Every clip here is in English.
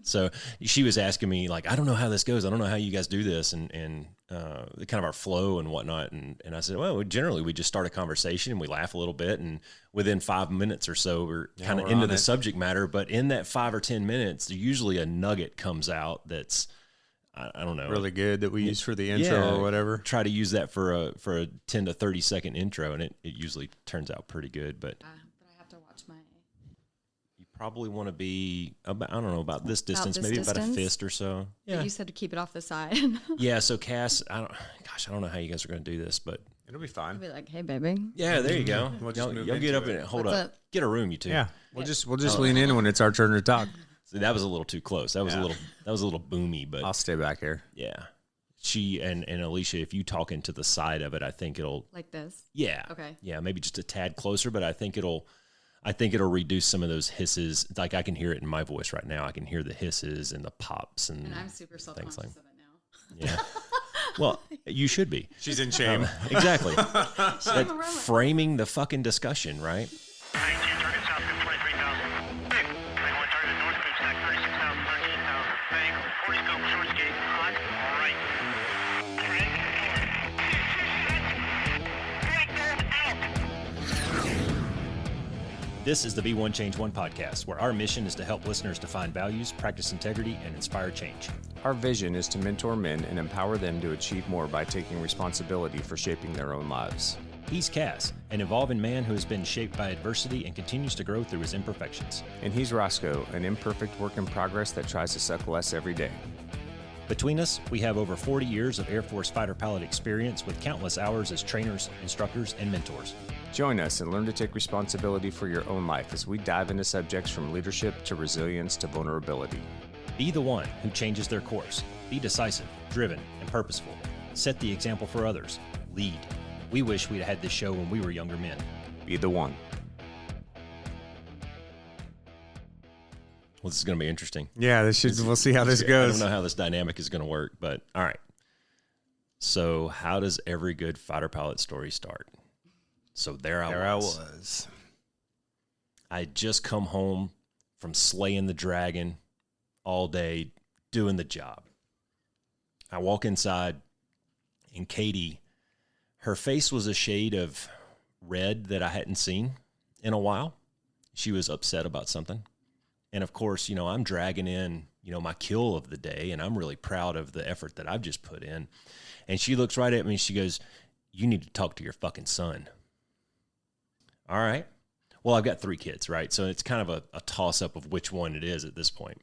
So she was asking me like, I don't know how this goes. I don't know how you guys do this and kind of our flow and whatnot. And I said, well, generally we just start a conversation and we laugh a little bit. And within 5 minutes or so, we're kind of into the subject matter. But in that 5 or 10 minutes, usually a nugget comes out that's, I don't know, really good that we use for the intro or whatever. Try to use that for a 10 to 30 second intro. And it usually turns out pretty good, but I have to watch my. You probably want to be about, I don't know, about this distance, maybe distance? about a fist or so. Yeah. You said to keep it off the side. Yeah. So Cass, I don't know how you guys are going to do this, but it'll be fine. I'll be like, hey, baby. Yeah, there you go. We'll just you'll get up and hold What's up. up? Get a room, you two. Yeah. We'll just lean in when it's our turn to talk. See, that was a little too close. That was a little boomy, but I'll stay back here. yeah. She and Aleishia, if you talk into the side of it, I think it'll Like this? yeah. Okay. Yeah, maybe just a tad closer, but I think it'll reduce some of those hisses. Like I can hear it in my voice right now. I can hear the hisses and the pops and I'm super self-conscious of it now. yeah. Well, you should be. She's in shame. Exactly. Framing the fucking discussion, right? This is the Be One Change One podcast, where our mission is to help listeners define values, practice integrity, and inspire change. Our vision is to mentor men and empower them to achieve more by taking responsibility for shaping their own lives. He's Cass, an evolving man who has been shaped by adversity and continues to grow through his imperfections. And he's Roscoe, an imperfect work in progress that tries to suck less every day. Between us, we have over 40 years of Air Force fighter pilot experience with countless hours as trainers, instructors, and mentors. Join us and learn to take responsibility for your own life as we dive into subjects from leadership to resilience to vulnerability. Be the one who changes their course. Be decisive, driven, and purposeful. Set the example for others. Lead. We wish we'd had this show when we were younger men. Be the one. Well, this is going to be interesting. Yeah, we'll see how this goes. I don't know how this dynamic is going to work, but all right. So how does every good fighter pilot story start? So there I was. I had just come home from slaying the dragon all day, doing the job. I walk inside, and Katie, her face was a shade of red that I hadn't seen in a while. She was upset about something. And of course, I'm dragging in, my kill of the day, and I'm really proud of the effort that I've just put in. And she looks right at me and she goes, "You need to talk to your fucking son." All right. Well, I've got 3 kids, right? So it's kind of a toss-up of which one it is at this point.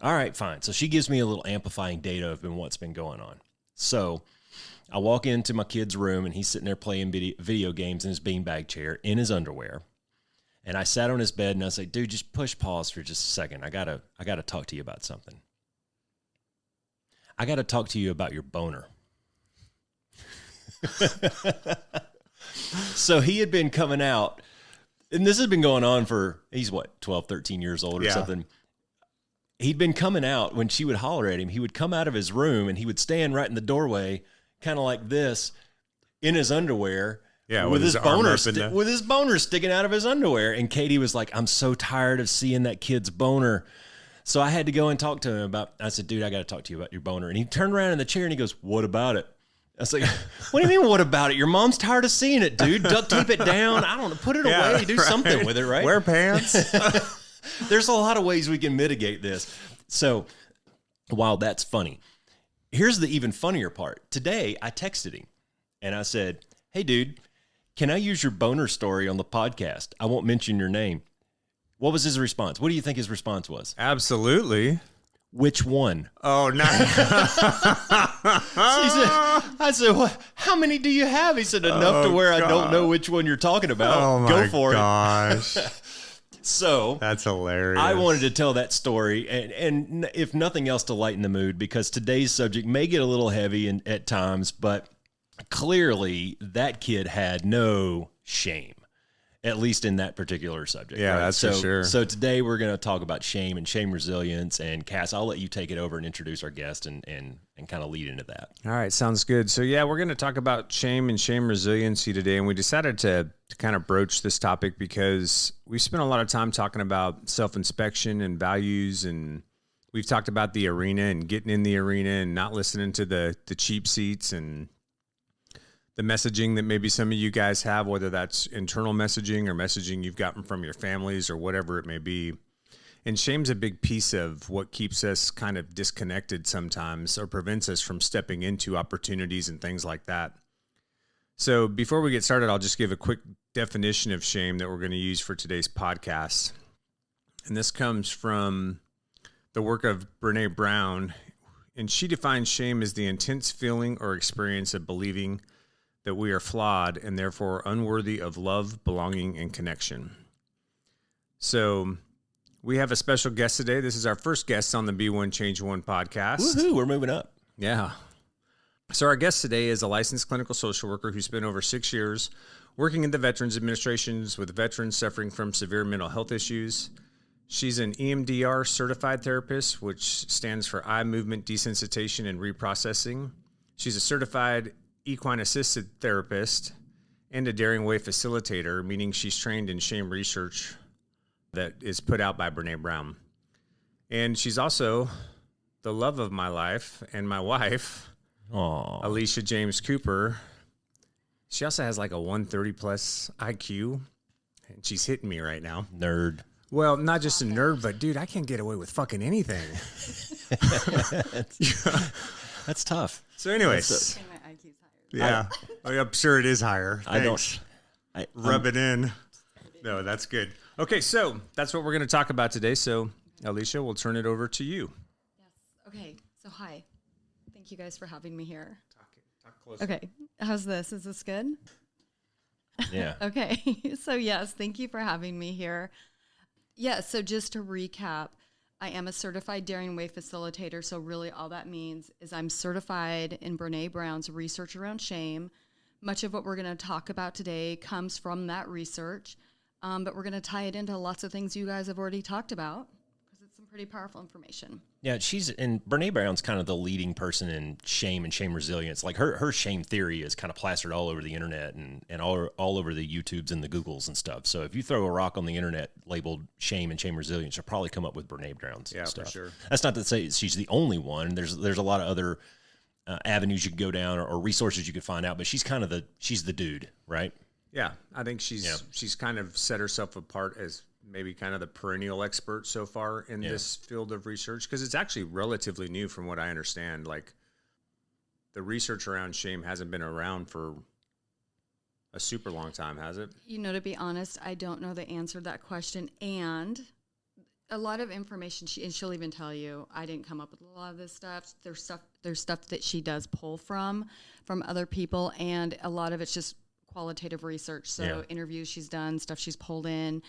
All right, fine. So she gives me a little amplifying data of what's been going on. So I walk into my kid's room, and he's sitting there playing video games in his beanbag chair in his underwear. And I sat on his bed, and I said, "Dude, just push pause for just a second. I gotta talk to you about something. I gotta talk to you about your boner." So he had been coming out, and this has been going on for, he's 12, 13 years old or something. He'd been coming out when she would holler at him. He would come out of his room, and he would stand right in the doorway, kind of like this, in his underwear. Yeah, with his boner sticking out of his underwear. And Katie was like, "I'm so tired of seeing that kid's boner." So I had to go and talk to him I said, "Dude, I got to talk to you about your boner." And he turned around in the chair and he goes, "What about it?" I was like, "What do you mean, what about it? Your mom's tired of seeing it, dude. Duct tape it down. I don't know. Put it away. Do something with it, right? Wear pants." There's a lot of ways we can mitigate this. So while that's funny, here's the even funnier part. Today, I texted him and I said, "Hey, dude, can I use your boner story on the podcast? I won't mention your name." What was his response? What do you think his response was? Absolutely. Which one? Oh, nice. I said, "What? How many do you have?" He said, "Enough to where God. I don't know which one you're talking about." Oh, my Go for gosh. it. So that's hilarious. I wanted to tell that story, and if nothing else, to lighten the mood, because today's subject may get a little heavy at times, but clearly that kid had no shame, at least in that particular subject. Yeah, right? that's for sure. So today we're going to talk about shame and shame resilience. And Cass, I'll let you take it over and introduce our guest and kind of lead into that. All right, sounds good. So yeah, we're going to talk about shame and shame resiliency today. And we decided to kind of broach this topic because we spent a lot of time talking about self-inspection and values and We've talked about the arena and getting in the arena and not listening to the cheap seats and the messaging that maybe some of you guys have, whether that's internal messaging or messaging you've gotten from your families or whatever it may be. And shame's a big piece of what keeps us kind of disconnected sometimes or prevents us from stepping into opportunities and things like that. So before we get started, I'll just give a quick definition of shame that we're going to use for today's podcast. And this comes from the work of Brené Brown. And she defines shame as the intense feeling or experience of believing that we are flawed and therefore unworthy of love, belonging, and connection. So we have a special guest today. This is our first guest on the Be One Change One podcast. Woohoo, we're moving up. Yeah. So our guest today is a licensed clinical social worker who spent over 6 years working in the Veterans Administrations with veterans suffering from severe mental health issues. She's an EMDR certified therapist, which stands for eye movement desensitization and reprocessing. She's a certified equine assisted therapist and a Daring Way facilitator, meaning she's trained in shame research that is put out by Brené Brown. And she's also the love of my life and my wife, Aww. Aleishia James Cooper. She also has like a 130 plus IQ, and she's hitting me right now. Nerd. Well, not just a nerd, but dude, I can't get away with fucking anything. That's tough. So anyways. And my IQ's higher. Yeah, I'm sure it is higher. Thanks. Rub it in. No, that's good. Okay, so that's what we're going to talk about today. So, Aleishia, we'll turn it over to you. Yes. Okay. So hi. Thank you guys for having me here. Talk closer. Okay. How's this? Is this good? Yeah. Okay. So yes, thank you for having me here. Yeah. So just to recap, I am a certified Daring Way facilitator. So really all that means is I'm certified in Brené Brown's research around shame. Much of what we're going to talk about today comes from that research, but we're going to tie it into lots of things you guys have already talked about because it's some pretty powerful information. Yeah, and Brené Brown's kind of the leading person in shame and shame resilience. Like her shame theory is kind of plastered all over the internet and all over the YouTubes and the Googles and stuff. So if you throw a rock on the internet labeled shame and shame resilience, you'll probably come up with Brené Brown's stuff. For sure. That's not to say she's the only one. There's a lot of other avenues you could go down or resources you could find out, but she's kind of she's the dude, right? Yeah, I think she's kind of set herself apart as maybe kind of the perennial expert so far in this field of research, because it's actually relatively new from what I understand. Like the research around shame hasn't been around for a super long time, has it? You know, to be honest, I don't know the answer to that question. And a lot of information, she'll even tell you, I didn't come up with a lot of this stuff. There's stuff that she does pull from other people, and a lot of it's just qualitative research. So interviews she's done, stuff she's pulled in,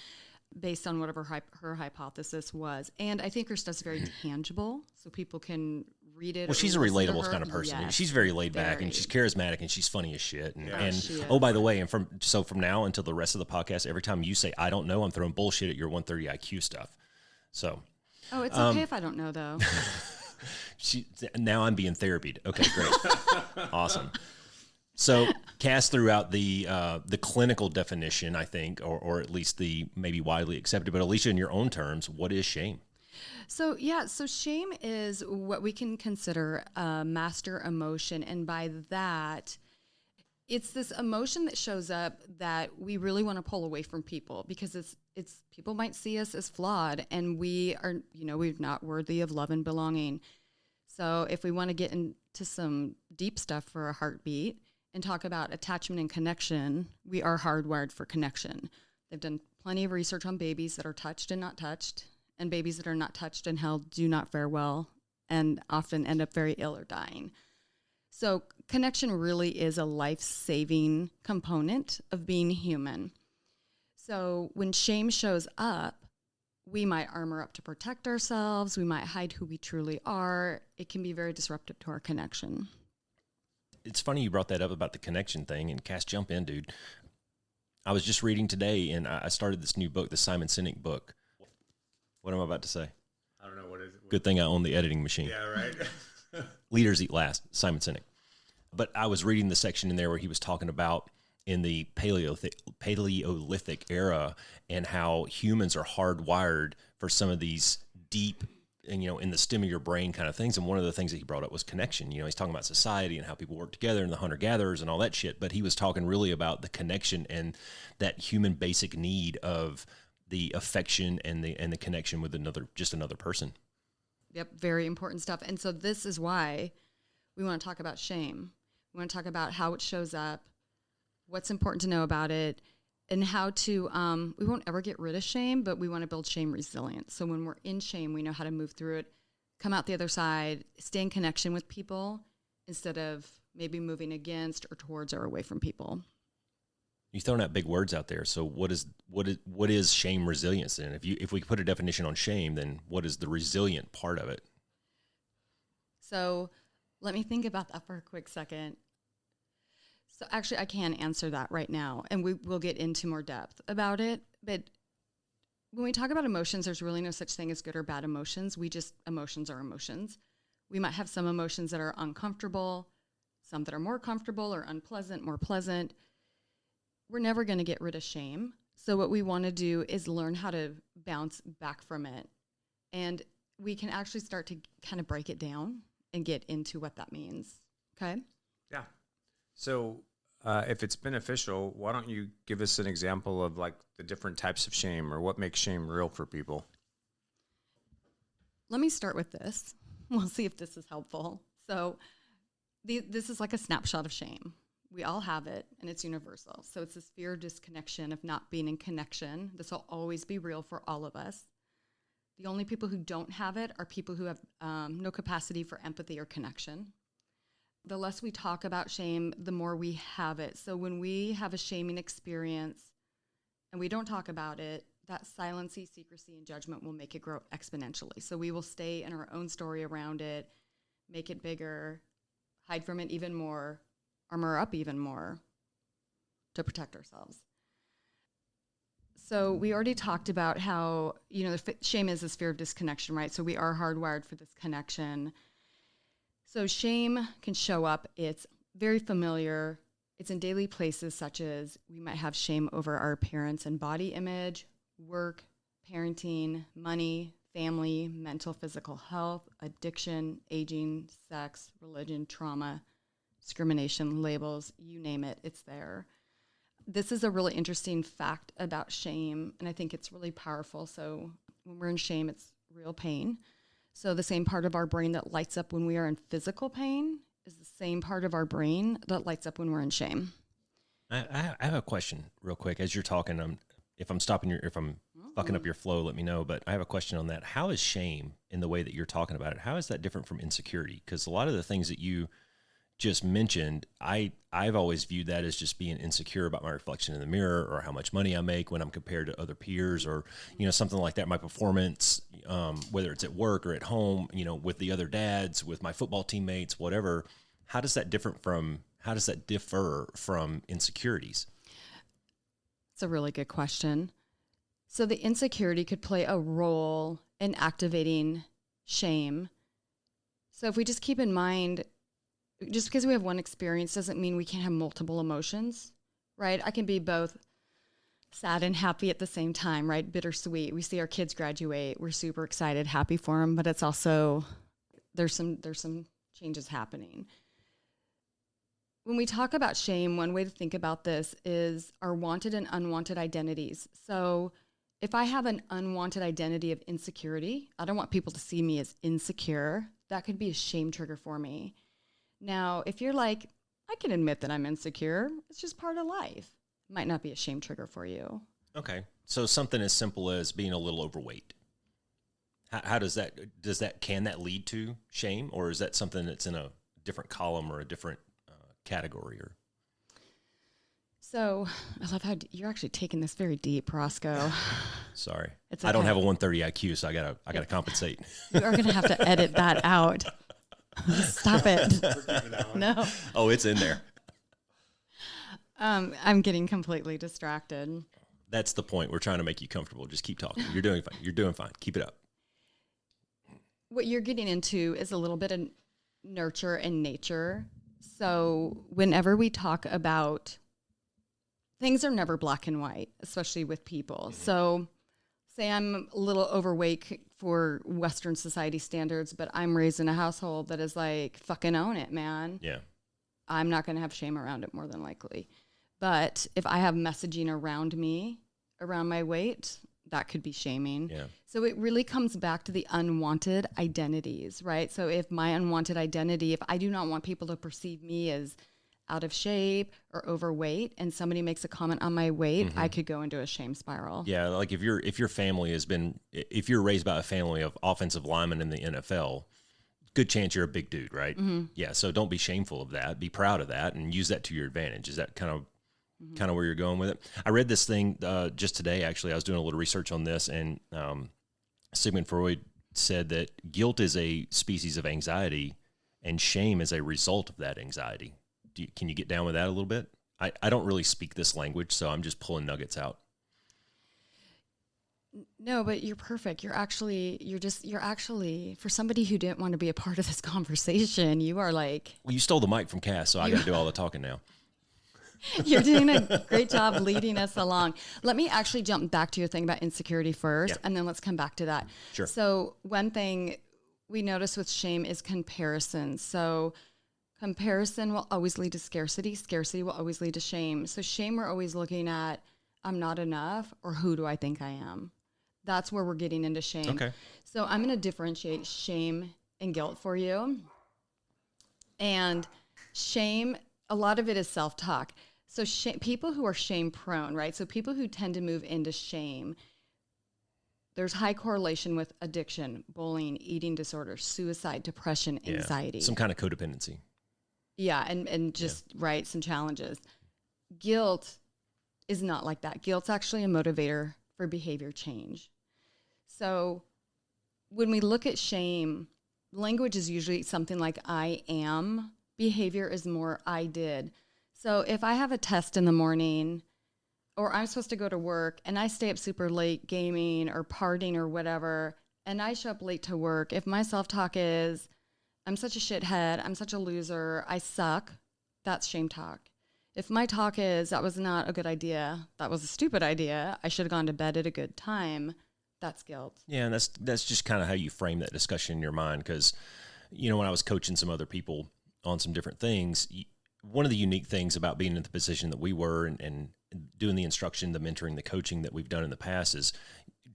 based on whatever her hypothesis was. And I think her stuff's very tangible, so people can read it. Well, she's a relatable kind of person. Yes, she's very laid back, and she's charismatic, and she's funny as shit. And she oh, is. by the way, from now until the rest of the podcast, every time you say, I don't know, I'm throwing bullshit at your 130 IQ stuff. So. Oh, it's okay if I don't know, though. Now I'm being therapied. Okay, great. Awesome. So Cass threw out the clinical definition, I think, or at least the maybe widely accepted. But Aleishia, in your own terms, what is shame? So shame is what we can consider a master emotion. And by that, it's this emotion that shows up that we really want to pull away from people because it's people might see us as flawed and we are, we're not worthy of love and belonging. So if we want to get into some deep stuff for a heartbeat, and talk about attachment and connection, we are hardwired for connection. They've done plenty of research on babies that are touched and not touched, and babies that are not touched and held do not fare well and often end up very ill or dying. So connection really is a life-saving component of being human. So when shame shows up, we might armor up to protect ourselves. We might hide who we truly are. It can be very disruptive to our connection. It's funny you brought that up about the connection thing, and Cass, jump in, dude. I was just reading today, and I started this new book, the Simon Sinek book. What am I about to say? I don't know. What is it? Good thing I own the editing machine. Yeah, right. Leaders Eat Last, Simon Sinek. But I was reading the section in there where he was talking about in the Paleolithic era and how humans are hardwired for some of these deep and, in the stem of your brain kind of things. And one of the things that he brought up was connection. He's talking about society and how people work together and the hunter-gatherers and all that shit. But he was talking really about the connection and that human basic need of the affection and the connection with another person. Yep, very important stuff. And so this is why we want to talk about shame. We want to talk about how it shows up, what's important to know about it, and how to, we won't ever get rid of shame, but we want to build shame resilience. So when we're in shame, we know how to move through it, come out the other side, stay in connection with people instead of maybe moving against or towards or away from people. You're throwing out big words out there. So what is shame resilience then? If we put a definition on shame, then what is the resilient part of it? So let me think about that for a quick second. So actually, I can answer that right now, and we'll get into more depth about it. But when we talk about emotions, there's really no such thing as good or bad emotions. Emotions are emotions. We might have some emotions that are uncomfortable, some that are more comfortable or unpleasant, more pleasant. We're never going to get rid of shame. So what we want to do is learn how to bounce back from it. And we can actually start to kind of break it down and get into what that means. Okay? Yeah. So if it's beneficial, why don't you give us an example of like the different types of shame or what makes shame real for people? Let me start with this. We'll see if this is helpful. So this is like a snapshot of shame. We all have it, and it's universal. So it's this fear of disconnection, of not being in connection. This will always be real for all of us. The only people who don't have it are people who have no capacity for empathy or connection. The less we talk about shame, the more we have it. So when we have a shaming experience and we don't talk about it, that silency, secrecy, and judgment will make it grow exponentially. So we will stay in our own story around it, make it bigger, hide from it even more, armor up even more to protect ourselves. So we already talked about how, shame is this fear of disconnection, right? So we are hardwired for this connection. So shame can show up. It's very familiar. It's in daily places such as we might have shame over our appearance and body image, work, parenting, money, family, mental, physical health, addiction, aging, sex, religion, trauma, discrimination, labels, you name it, it's there. This is a really interesting fact about shame, and I think it's really powerful. So when we're in shame, it's real pain. So the same part of our brain that lights up when we are in physical pain is the same part of our brain that lights up when we're in shame. I have a question real quick. As you're talking, if I'm fucking up your flow, let me know. But I have a question on that. How is shame, in the way that you're talking about it, how is that different from insecurity? Because a lot of the things that you just mentioned, I've always viewed that as just being insecure about my reflection in the mirror, or how much money I make when I'm compared to other peers, or something like that. My performance, whether it's at work or at home, with the other dads, with my football teammates, whatever. How does that differ from insecurities? It's a really good question. So the insecurity could play a role in activating shame. So if we just keep in mind, just because we have one experience doesn't mean we can't have multiple emotions, right? I can be both sad and happy at the same time, right? Bittersweet. We see our kids graduate. We're super excited, happy for them, but it's also, there's some changes happening. When we talk about shame, one way to think about this is our wanted and unwanted identities. So if I have an unwanted identity of insecurity, I don't want people to see me as insecure. That could be a shame trigger for me. Now, if you're like, I can admit that I'm insecure, it's just part of life, it might not be a shame trigger for you. Okay. So something as simple as being a little overweight. How can that lead to shame, or is that something that's in a different column or a different category? Or so I love how you're actually taking this very deep, Roscoe. Sorry. It's okay. I don't have a 130 IQ, so I gotta compensate. You are gonna have to edit that out. Stop it. No. Oh, it's in there. I'm getting completely distracted. That's the point. We're trying to make you comfortable. Just keep talking. You're doing fine. You're doing fine. Keep it up. What you're getting into is a little bit of nurture and nature. So whenever we talk about, things are never black and white, especially with people. Mm-hmm. So say I'm a little overweight for Western society standards, but I'm raised in a household that is like, fucking own it, man. Yeah. I'm not going to have shame around it more than likely. But if I have messaging around me, around my weight, that could be shaming. Yeah. So it really comes back to the unwanted identities, right? So if my unwanted identity, if I do not want people to perceive me as out of shape or overweight, and somebody makes a comment on my weight, I could go into a shame spiral. Yeah, like if your family if you're raised by a family of offensive linemen in the NFL, good chance you're a big dude, right? Yeah, so don't be shameful of that. Be proud of that and use that to your advantage. Is that kind of where you're going with it? I read this thing just today, actually. I was doing a little research on this, and Sigmund Freud said that guilt is a species of anxiety and shame is a result of that anxiety. Can you get down with that a little bit? I don't really speak this language, so I'm just pulling nuggets out. No, but you're perfect. You're actually, for somebody who didn't want to be a part of this conversation, you are like... Well, you stole the mic from Cass, so I got to do all the talking now. You're doing a great job leading us along. Let me actually jump back to your thing about insecurity first, and then let's come back to that. Sure. So one thing we notice with shame is comparison. So comparison will always lead to scarcity. Scarcity will always lead to shame. So shame, we're always looking at, I'm not enough, or who do I think I am? That's where we're getting into shame. Okay. So I'm going to differentiate shame and guilt for you. And shame, a lot of it is self-talk. So people who are shame prone, right? So people who tend to move into shame, there's high correlation with addiction, bullying, eating disorders, suicide, depression, anxiety. Some kind of codependency. Yeah, and just, right, some challenges. Guilt is not like that. Guilt's actually a motivator for behavior change. So when we look at shame, language is usually something like I am. Behavior is more I did. So if I have a test in the morning, or I'm supposed to go to work and I stay up super late gaming or partying or whatever, and I show up late to work, if my self-talk is, I'm such a shithead, I'm such a loser, I suck, that's shame talk. If my talk is, that was not a good idea, that was a stupid idea, I should have gone to bed at a good time, that's guilt. Yeah, and that's just kind of how you frame that discussion in your mind. Because, when I was coaching some other people on some different things, one of the unique things about being in the position that we were and doing the instruction, the mentoring, the coaching that we've done in the past is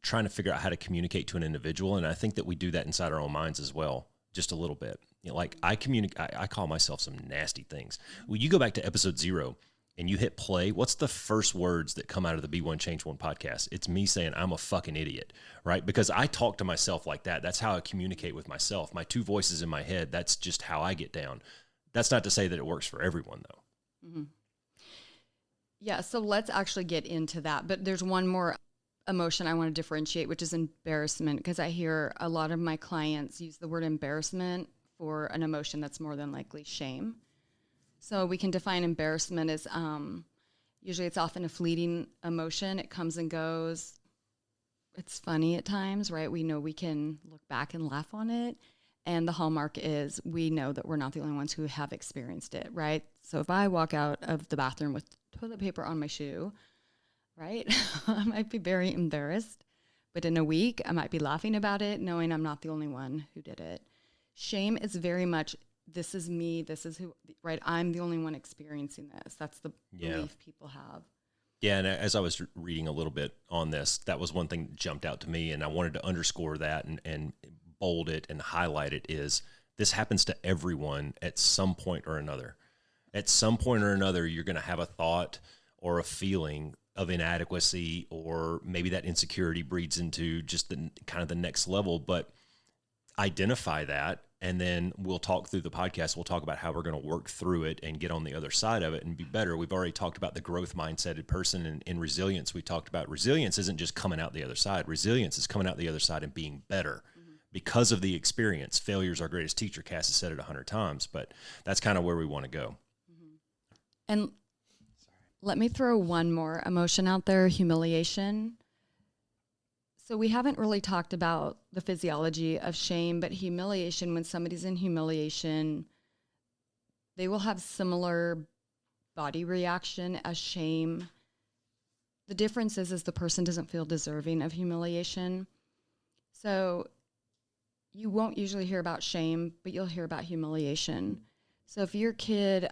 trying to figure out how to communicate to an individual. And I think that we do that inside our own minds as well, just a little bit. Like I call myself some nasty things. When you go back to episode 0 and you hit play, what's the first words that come out of the Be One Change One podcast? It's me saying I'm a fucking idiot, right? Because I talk to myself like that. That's how I communicate with myself. My two voices in my head, that's just how I get down. That's not to say that it works for everyone, though. Mm-hmm. Yeah, so let's actually get into that. But there's one more emotion I want to differentiate, which is embarrassment, because I hear a lot of my clients use the word embarrassment for an emotion that's more than likely shame. So we can define embarrassment as usually it's often a fleeting emotion. It comes and goes. It's funny at times, right? We know we can look back and laugh on it. And the hallmark is we know that we're not the only ones who have experienced it, right? So if I walk out of the bathroom with toilet paper on my shoe, right, I might be very embarrassed. But in a week, I might be laughing about it, knowing I'm not the only one who did it. Shame is very much, this is me, this is who, right? I'm the only one experiencing this. That's the belief people have. Yeah, and as I was reading a little bit on this, that was one thing that jumped out to me, and I wanted to underscore that and bold it and highlight it, is this happens to everyone at some point or another. At some point or another, you're going to have a thought or a feeling of inadequacy, or maybe that insecurity breeds into just the kind of the next level. But identify that, and then we'll talk through the podcast. We'll talk about how we're going to work through it and get on the other side of it and be better. We've already talked about the growth mindseted person, and in resilience, we talked about resilience isn't just coming out the other side. Resilience is coming out the other side and being better. Because of the experience. Failure is our greatest teacher. Cass has said it 100 times, but that's kind of where we want to go. And let me throw one more emotion out there, humiliation. So we haven't really talked about the physiology of shame, but humiliation, when somebody's in humiliation, they will have similar body reaction as shame. The difference is the person doesn't feel deserving of humiliation. So you won't usually hear about shame, but you'll hear about humiliation. So if your kid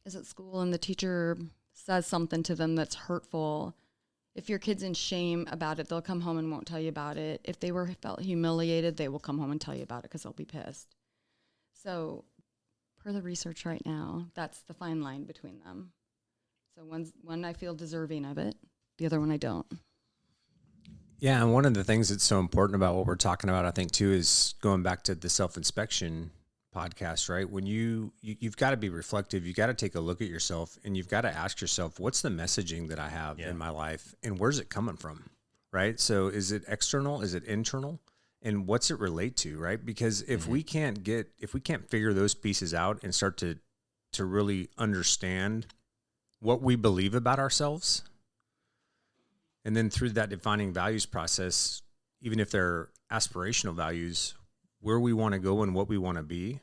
is at school and the teacher says something to them that's hurtful, if your kid's in shame about it, they'll come home and won't tell you about it. If they felt humiliated, they will come home and tell you about it because they'll be pissed. So per the research right now, that's the fine line between them. So one I feel deserving of it, the other one I don't. Yeah, and one of the things that's so important about what we're talking about, I think, too, is going back to the self-inspection podcast, right? When you've got to be reflective, you got to take a look at yourself, and you've got to ask yourself, what's the messaging that I have in my life, and where's it coming from, right? So is it external? Is it internal? And what's it relate to, right? Because if we can't figure those pieces out and start to really understand what we believe about ourselves, and then through that defining values process, even if they're aspirational values, where we want to go and what we want to be,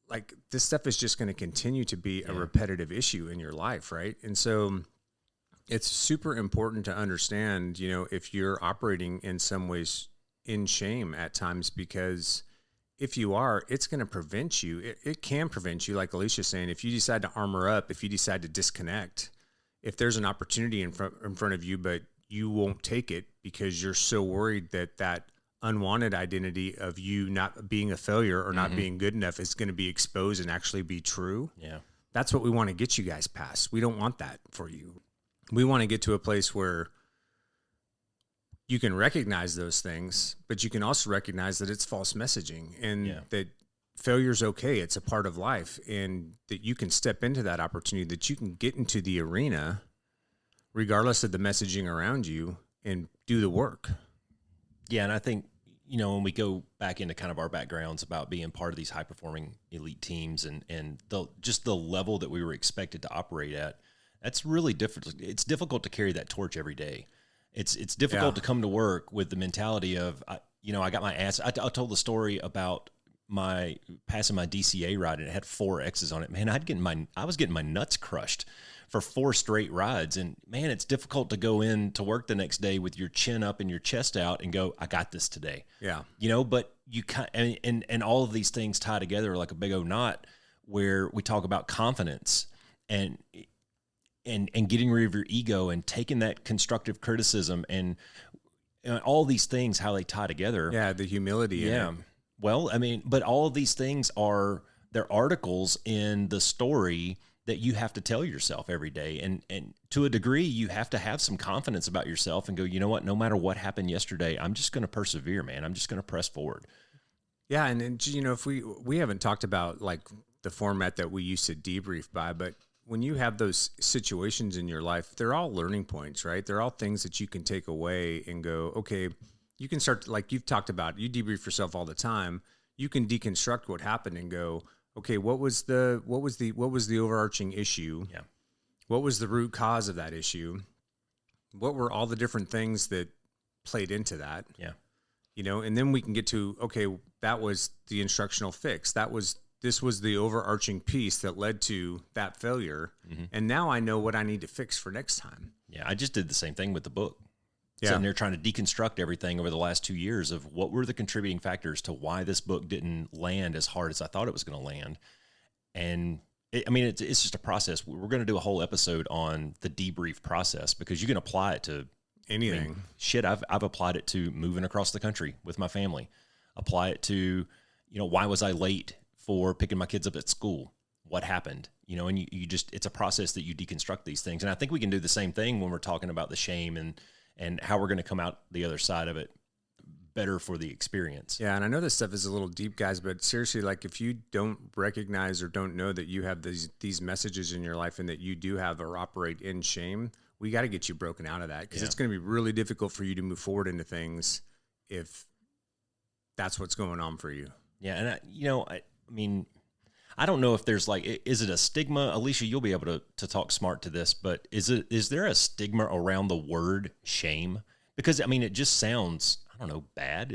like this stuff is just going to continue to be a repetitive issue in your life, right? And so it's super important to understand, if you're operating in some ways in shame at times, because if you are, it's going to prevent you. It can prevent you, like Aleishia's saying, if you decide to armor up, if you decide to disconnect, if there's an opportunity in front of you, but you won't take it because you're so worried that unwanted identity of you not being a failure or not being good enough is going to be exposed and actually be true. Yeah. That's what we want to get you guys past. We don't want that for you. We want to get to a place where you can recognize those things, but you can also recognize that it's false messaging and that failure's okay. It's a part of life, and that you can step into that opportunity, that you can get into the arena regardless of the messaging around you and do the work. Yeah. And I think, when we go back into kind of our backgrounds about being part of these high performing elite teams and just the level that we were expected to operate at, that's really difficult. It's difficult to carry that torch every day. It's difficult to come to work with the mentality of, I got my ass. I told the story about passing my DCA ride, and it had 4 X's on it. Man, I was getting my nuts crushed for 4 straight rides. And man, it's difficult to go in to work the next day with your chin up and your chest out and go, I got this today. Yeah. But you and all of these things tie together like a big old knot, where we talk about confidence and getting rid of your ego and taking that constructive criticism and all these things, how they tie together. Yeah. The humility. Yeah. Well, but all of these things they're articles in the story that you have to tell yourself every day. And to a degree, you have to have some confidence about yourself and go, you know what, no matter what happened yesterday, I'm just going to persevere, man. I'm just going to press forward. Yeah. And if we haven't talked about like the format that we used to debrief by, but when you have those situations in your life, they're all learning points, right? They're all things that you can take away and go, okay, you can start, like you've talked about, you debrief yourself all the time. You can deconstruct what happened and go, okay, what was the overarching issue? Yeah. What was the root cause of that issue? What were all the different things that played into that? Yeah. And then we can get to, okay, that was the instructional fix. This was the overarching piece that led to that failure. Mm-hmm. And now I know what I need to fix for next time. Yeah. I just did the same thing with the book. Yeah. Sitting there trying to deconstruct everything over the last 2 years of what were the contributing factors to why this book didn't land as hard as I thought it was going to land. And it's just a process. We're going to do a whole episode on the debrief process, because you can apply it to anything. I've applied it to moving across the country with my family. Apply it to, why was I late for picking my kids up at school? What happened? And you just, it's a process that you deconstruct these things. And I think we can do the same thing when we're talking about the shame and how we're going to come out the other side of it better for the experience. Yeah. And I know this stuff is a little deep, guys, but seriously, like if you don't recognize or don't know that you have these messages in your life and that you do have or operate in shame, we got to get you broken out of that, because it's going to be really difficult for you to move forward into things if that's what's going on for you. Yeah. And I don't know if there's is it a stigma? Aleishia, you'll be able to talk smart to this, but is there a stigma around the word shame? Because it just sounds, I don't know, bad.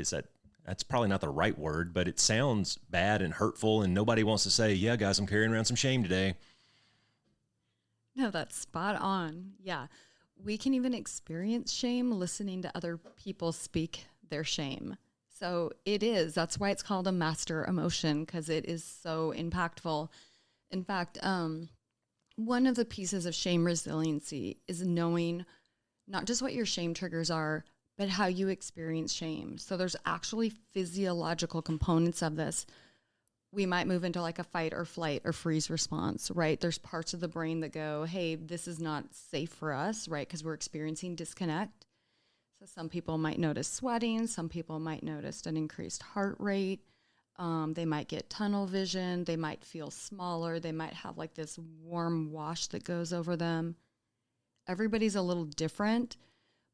That's probably not the right word, but it sounds bad and hurtful, and nobody wants to say, yeah, guys, I'm carrying around some shame today. No, that's spot on. Yeah. We can even experience shame listening to other people speak their shame. So it is. That's why it's called a master emotion, because it is so impactful. In fact, one of the pieces of shame resiliency is knowing not just what your shame triggers are, but how you experience shame. So there's actually physiological components of this. We might move into like a fight or flight or freeze response, right? There's parts of the brain that go, hey, this is not safe for us, right? Because we're experiencing disconnect. So some people might notice sweating. Some people might notice an increased heart rate. They might get tunnel vision. They might feel smaller. They might have like this warm wash that goes over them. Everybody's a little different,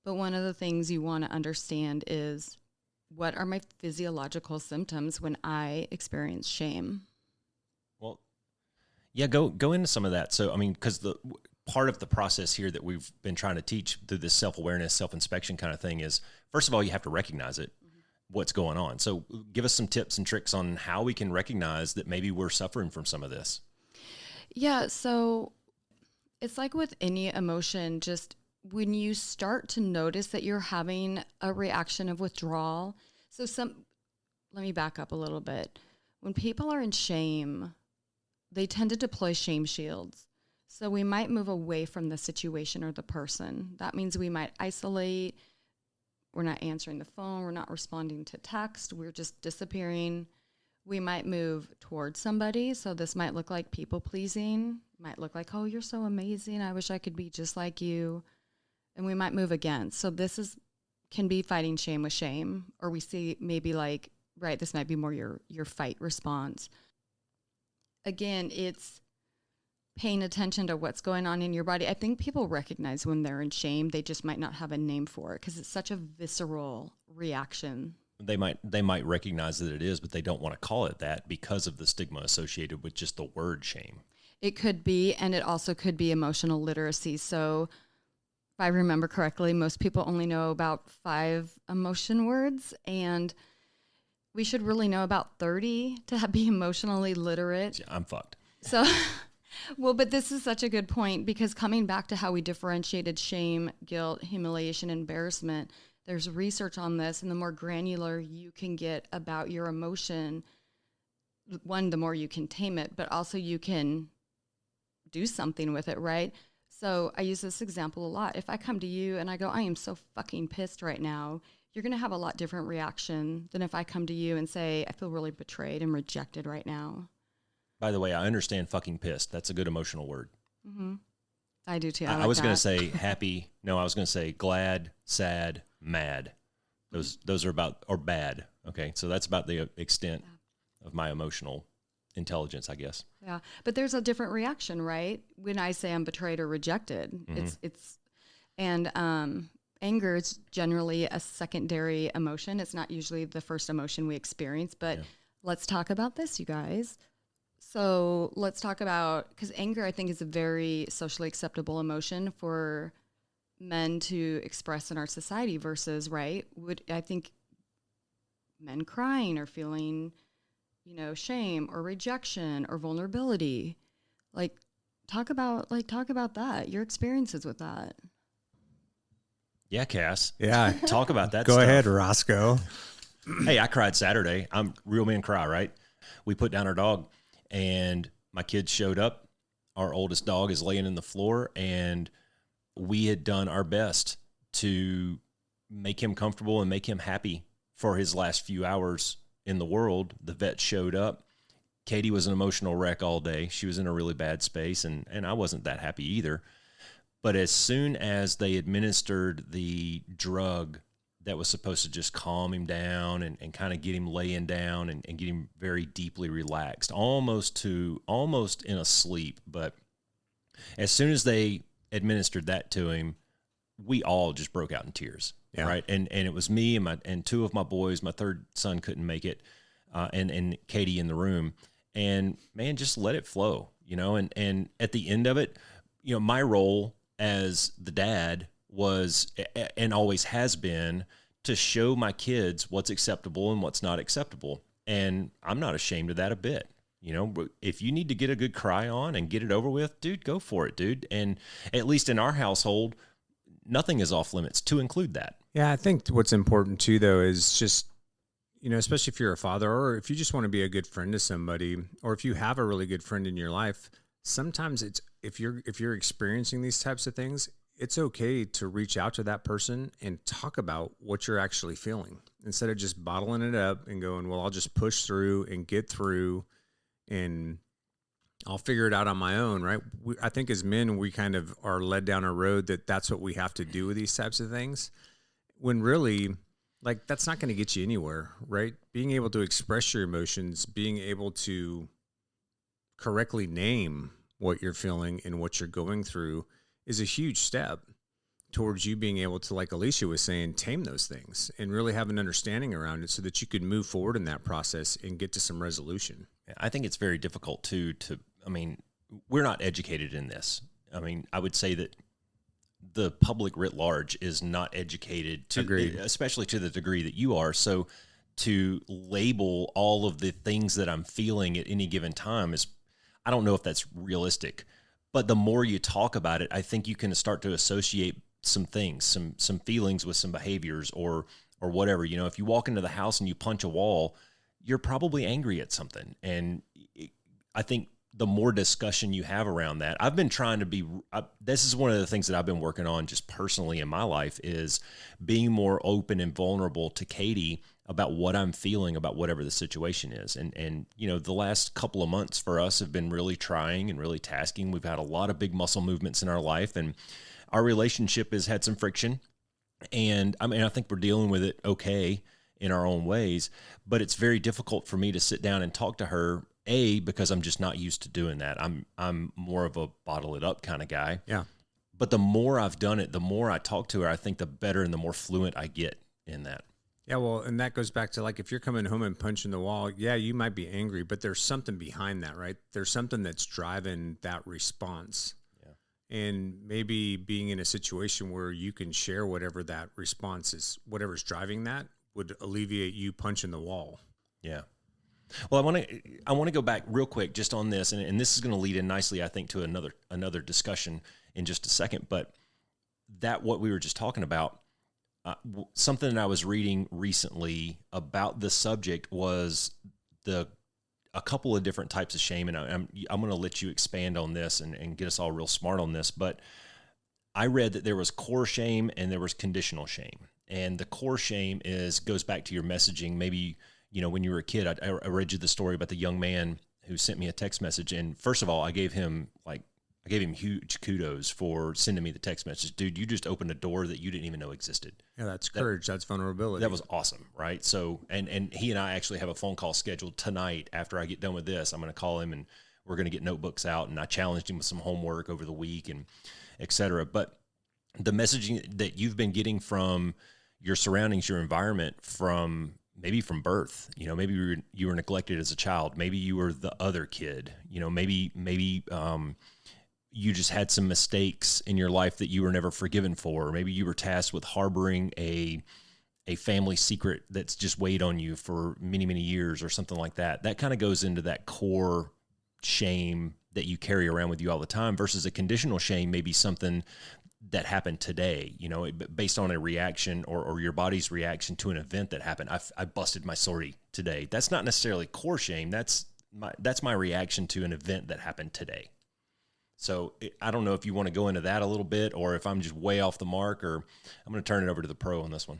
but one of the things you want to understand is, what are my physiological symptoms when I experience shame? Well, yeah, go into some of that. So, I mean, because the part of the process here that we've been trying to teach through this self-awareness, self-inspection kind of thing is, first of all, you have to recognize it, what's going on. So give us some tips and tricks on how we can recognize that maybe we're suffering from some of this. Yeah, so it's like with any emotion, just when you start to notice that you're having a reaction of withdrawal. So let me back up a little bit. When people are in shame, they tend to deploy shame shields. So we might move away from the situation or the person. That means we might isolate. We're not answering the phone. We're not responding to text. We're just disappearing. We might move towards somebody. So this might look like people pleasing. Might look like, oh, you're so amazing. I wish I could be just like you. And we might move against. So can be fighting shame with shame. Or we see maybe like, right, this might be more your fight response. Again, it's paying attention to what's going on in your body. I think people recognize when they're in shame. They just might not have a name for it because it's such a visceral reaction. They might recognize that it is, but they don't want to call it that because of the stigma associated with just the word shame. It could be, and it also could be emotional literacy. So if I remember correctly, most people only know about 5 emotion words, and we should really know about 30 to be emotionally literate. Yeah, I'm fucked. So, well, but this is such a good point, because coming back to how we differentiated shame, guilt, humiliation, embarrassment, there's research on this, and the more granular you can get about your emotion, one, the more you can tame it, but also you can do something with it, right? So I use this example a lot. If I come to you and I go, I am so fucking pissed right now, you're going to have a lot different reaction than if I come to you and say, I feel really betrayed and rejected right now. By the way, I understand fucking pissed. That's a good emotional word. Mm-hmm. I do too. I was going to say happy. No, I was going to say glad, sad, mad. Those are about, or bad. Okay. So that's about the extent of my emotional intelligence, I guess. Yeah. But there's a different reaction, right? When I say I'm betrayed or rejected, and anger is generally a secondary emotion. It's not usually the first emotion we experience, but let's talk about this, you guys. So let's talk about, because anger, I think, is a very socially acceptable emotion for men to express in our society versus, right? I think men crying or feeling, shame or rejection or vulnerability. Talk about that, your experiences with that. Yeah, Cass. Yeah. Talk about that Go stuff. ahead, Roscoe. Hey, I cried Saturday. I'm real men cry, right? We put down our dog, and my kids showed up. Our oldest dog is laying in the floor, and we had done our best to make him comfortable and make him happy for his last few hours in the world. The vet showed up. Katie was an emotional wreck all day. She was in a really bad space, and I wasn't that happy either. But as soon as they administered the drug that was supposed to just calm him down and kind of get him laying down and get him very deeply relaxed, almost in a sleep. But as soon as they administered that to him, we all just broke out in tears, right? And it was me and 2 of my boys. My third son couldn't make it, and Katie in the room. And man, just let it flow, and at the end of it, my role as the dad was, and always has been, to show my kids what's acceptable and what's not acceptable. And I'm not ashamed of that a bit. If you need to get a good cry on and get it over with, dude, go for it, dude. And at least in our household, nothing is off limits to include that. Yeah, I think what's important too, though, is just, you know, especially if you're a father, or if you just want to be a good friend to somebody, or if you have a really good friend in your life, sometimes it's, if you're experiencing these types of things, it's okay to reach out to that person and talk about what you're actually feeling, instead of just bottling it up and going, well, I'll just push through and get through and I'll figure it out on my own, right? I think as men, we kind of are led down a road that that's what we have to do with these types of things, when really, like, that's not going to get you anywhere, right? Being able to express your emotions, being able to correctly name what you're feeling and what you're going through is a huge step towards you being able to, like Aleishia was saying, tame those things and really have an understanding around it so that you can move forward in that process and get to some resolution. I think it's very difficult I mean, we're not educated in this. I mean, I would say that the public writ large is not educated, especially to the degree that you are. So to label all of the things that I'm feeling at any given time is, I don't know if that's realistic. But the more you talk about it, I think you can start to associate some things, some feelings with some behaviors or whatever. You know, if you walk into the house and you punch a wall, you're probably angry at something. And I think the more discussion you have around that, I've been trying to be, this is one of the things that I've been working on just personally in my life, is being more open and vulnerable to Katie about what I'm feeling about whatever the situation is. And, you know, the last couple of months for us have been really trying and really tasking. We've had a lot of big muscle movements in our life, and our relationship has had some friction. And I mean, I think we're dealing with it okay in our own ways, but it's very difficult for me to sit down and talk to her, because I'm just not used to doing that. I'm more of a bottle it up kind of guy. Yeah. But the more I've done it, the more I talk to her, I think the better and the more fluent I get in that. Yeah, well, and that goes back to, like, if you're coming home and punching the wall, yeah, you might be angry, but there's something behind that, right? There's something that's driving that response. Yeah. And maybe being in a situation where you can share whatever that response is, whatever's driving that would alleviate you punching the wall. Yeah. Well, I want to go back real quick just on this, and this is going to lead in nicely, I think, to another discussion in just a second. But that, what we were just talking about, something that I was reading recently about the subject was a couple of different types of shame, and I'm going to let you expand on this and get us all real smart on this. But I read that there was core shame and there was conditional shame, and the core shame goes back to your messaging. Maybe, you know, when you were a kid, I read you the story about the young man who sent me a text message, and first of all, I gave him huge kudos for sending me the text message. Dude, you just opened a door that you didn't even know existed. Yeah, that's courage. That's vulnerability. That was awesome, right? So, and he and I actually have a phone call scheduled tonight. After I get done with this, I'm going to call him and we're going to get notebooks out. And I challenged him with some homework over the week and et cetera. But the messaging that you've been getting from your surroundings, your environment, maybe from birth, you know, maybe you were neglected as a child. Maybe you were the other kid, you know, maybe you just had some mistakes in your life that you were never forgiven for. Or maybe you were tasked with harboring a family secret that's just weighed on you for many, many years or something like that. That kind of goes into that core shame that you carry around with you all the time, versus a conditional shame, maybe something that happened today, you know, based on a reaction or your body's reaction to an event that happened. I busted my sortie today. That's not necessarily core shame. That's my reaction to an event that happened today. So I don't know if you want to go into that a little bit, or if I'm just way off the mark, or I'm going to turn it over to the pro on this one.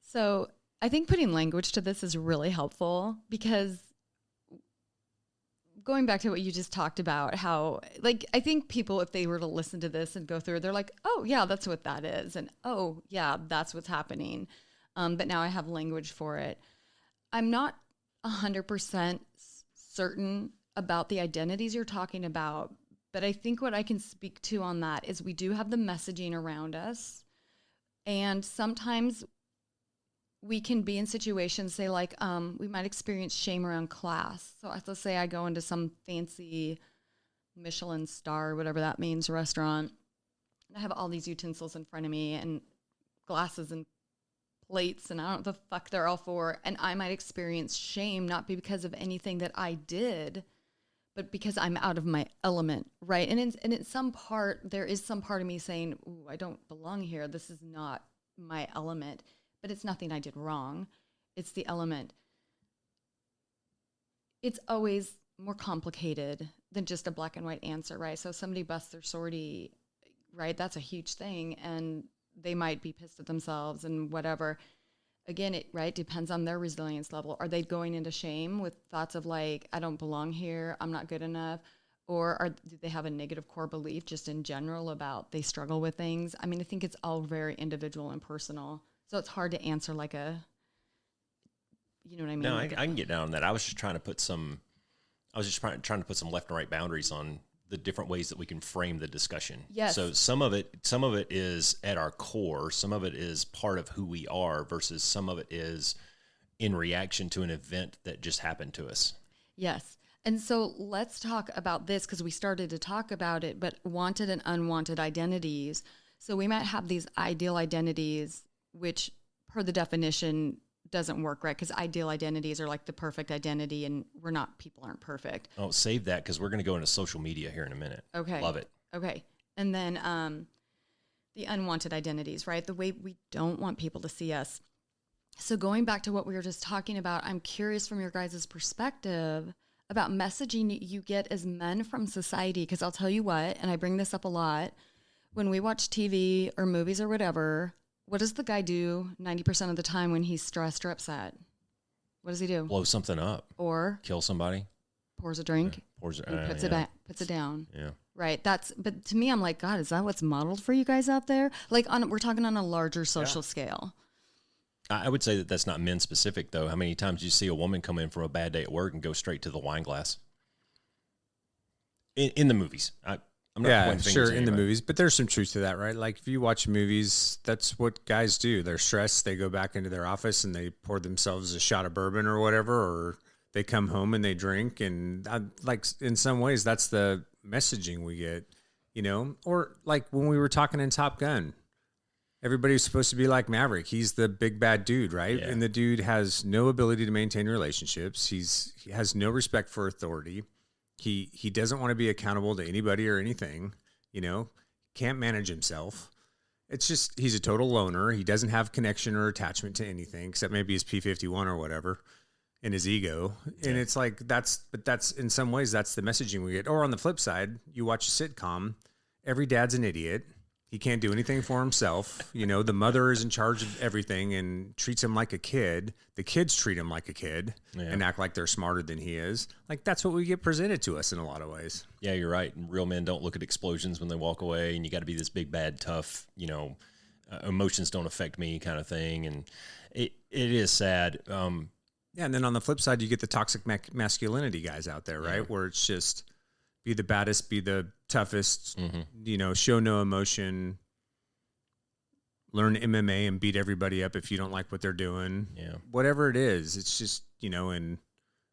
So I think putting language to this is really helpful, because going back to what you just talked about, how, like, I think people, if they were to listen to this and go through it, they're like, oh yeah, that's what that is. And oh yeah, that's what's happening. But now I have language for it. I'm not 100% certain about the identities you're talking about, but I think what I can speak to on that is we do have the messaging around us, and sometimes we can be in situations, say, like, we might experience shame around class. So let's say I go into some fancy Michelin star, whatever that means, restaurant, and I have all these utensils in front of me and glasses and plates, and I don't know what the fuck they're all for, and I might experience shame, not because of anything that I did, but because I'm out of my element, right? And in some part, there is some part of me saying, ooh, I don't belong here. This is not my element, but it's nothing I did wrong. It's the element. It's always more complicated than just a black and white answer, right? So if somebody busts their sortie, right, that's a huge thing, and they might be pissed at themselves and whatever. Again, it depends on their resilience level. Are they going into shame with thoughts of like, I don't belong here, I'm not good enough? Or do they have a negative core belief just in general about they struggle with things? I mean, I think it's all very individual and personal. So it's hard to answer like a, you know what I mean? No, like I can get down on that. I was just trying to put some left and right boundaries on the different ways that we can frame the discussion. Yes. So some of it is at our core. Some of it is part of who we are versus some of it is in reaction to an event that just happened to us. Yes. And so let's talk about this because we started to talk about it, but wanted and unwanted identities. So we might have these ideal identities, which per the definition doesn't work, right? Because ideal identities are like the perfect identity, and people aren't perfect. Oh, save that because we're going to go into social media here in a minute. Okay. Love it. Okay. And then the unwanted identities, right? The way we don't want people to see us. So going back to what we were just talking about, I'm curious from your guys' perspective about messaging you get as men from society. Because I'll tell you what, and I bring this up a lot, when we watch TV or movies or whatever, what does the guy do 90% of the time when he's stressed or upset? What does he do? Blow something up. Or kill somebody. Pours a drink. Yeah. Pours and puts it back, puts it down. Yeah. Right. But to me, I'm like, God, is that what's modeled for you guys out there? Like we're talking on a larger social scale. I would say that that's not men specific, though. How many times do you see a woman come in from a bad day at work and go straight to the wine glass? In the movies. I'm not pointing fingers at in the anybody. movies, but there's some truth to that, right? Like if you watch movies, that's what guys do. They're stressed. They go back into their office and they pour themselves a shot of bourbon or whatever, or they come home and they drink. And like in some ways, that's the messaging we get, you know? Or like when we were talking in Top Gun, everybody's supposed to be like Maverick. He's the big bad dude, right? Yeah. And the dude has no ability to maintain relationships. He has no respect for authority. He doesn't want to be accountable to anybody or anything, you know, can't manage himself. It's just, he's a total loner. He doesn't have connection or attachment to anything except maybe his P-51 or whatever and his ego. And it's like, that's in some ways, that's the messaging we get. Or on the flip side, you watch a sitcom, every dad's an idiot. He can't do anything for himself. You know, the mother is in charge of everything and treats him like a kid. The kids treat him like a kid and act like they're smarter than he is. Like, that's what we get presented to us in a lot of ways. Yeah, you're right. Real men don't look at explosions when they walk away, and you got to be this big, bad, tough, you know, emotions don't affect me kind of thing. And it is sad. Yeah, and then on the flip side, you get the toxic masculinity guys out there, right? Where it's just be the baddest, be the toughest, you know, show no emotion, learn MMA and beat everybody up if you don't like what they're doing. Yeah. Whatever it is, it's just, you know, and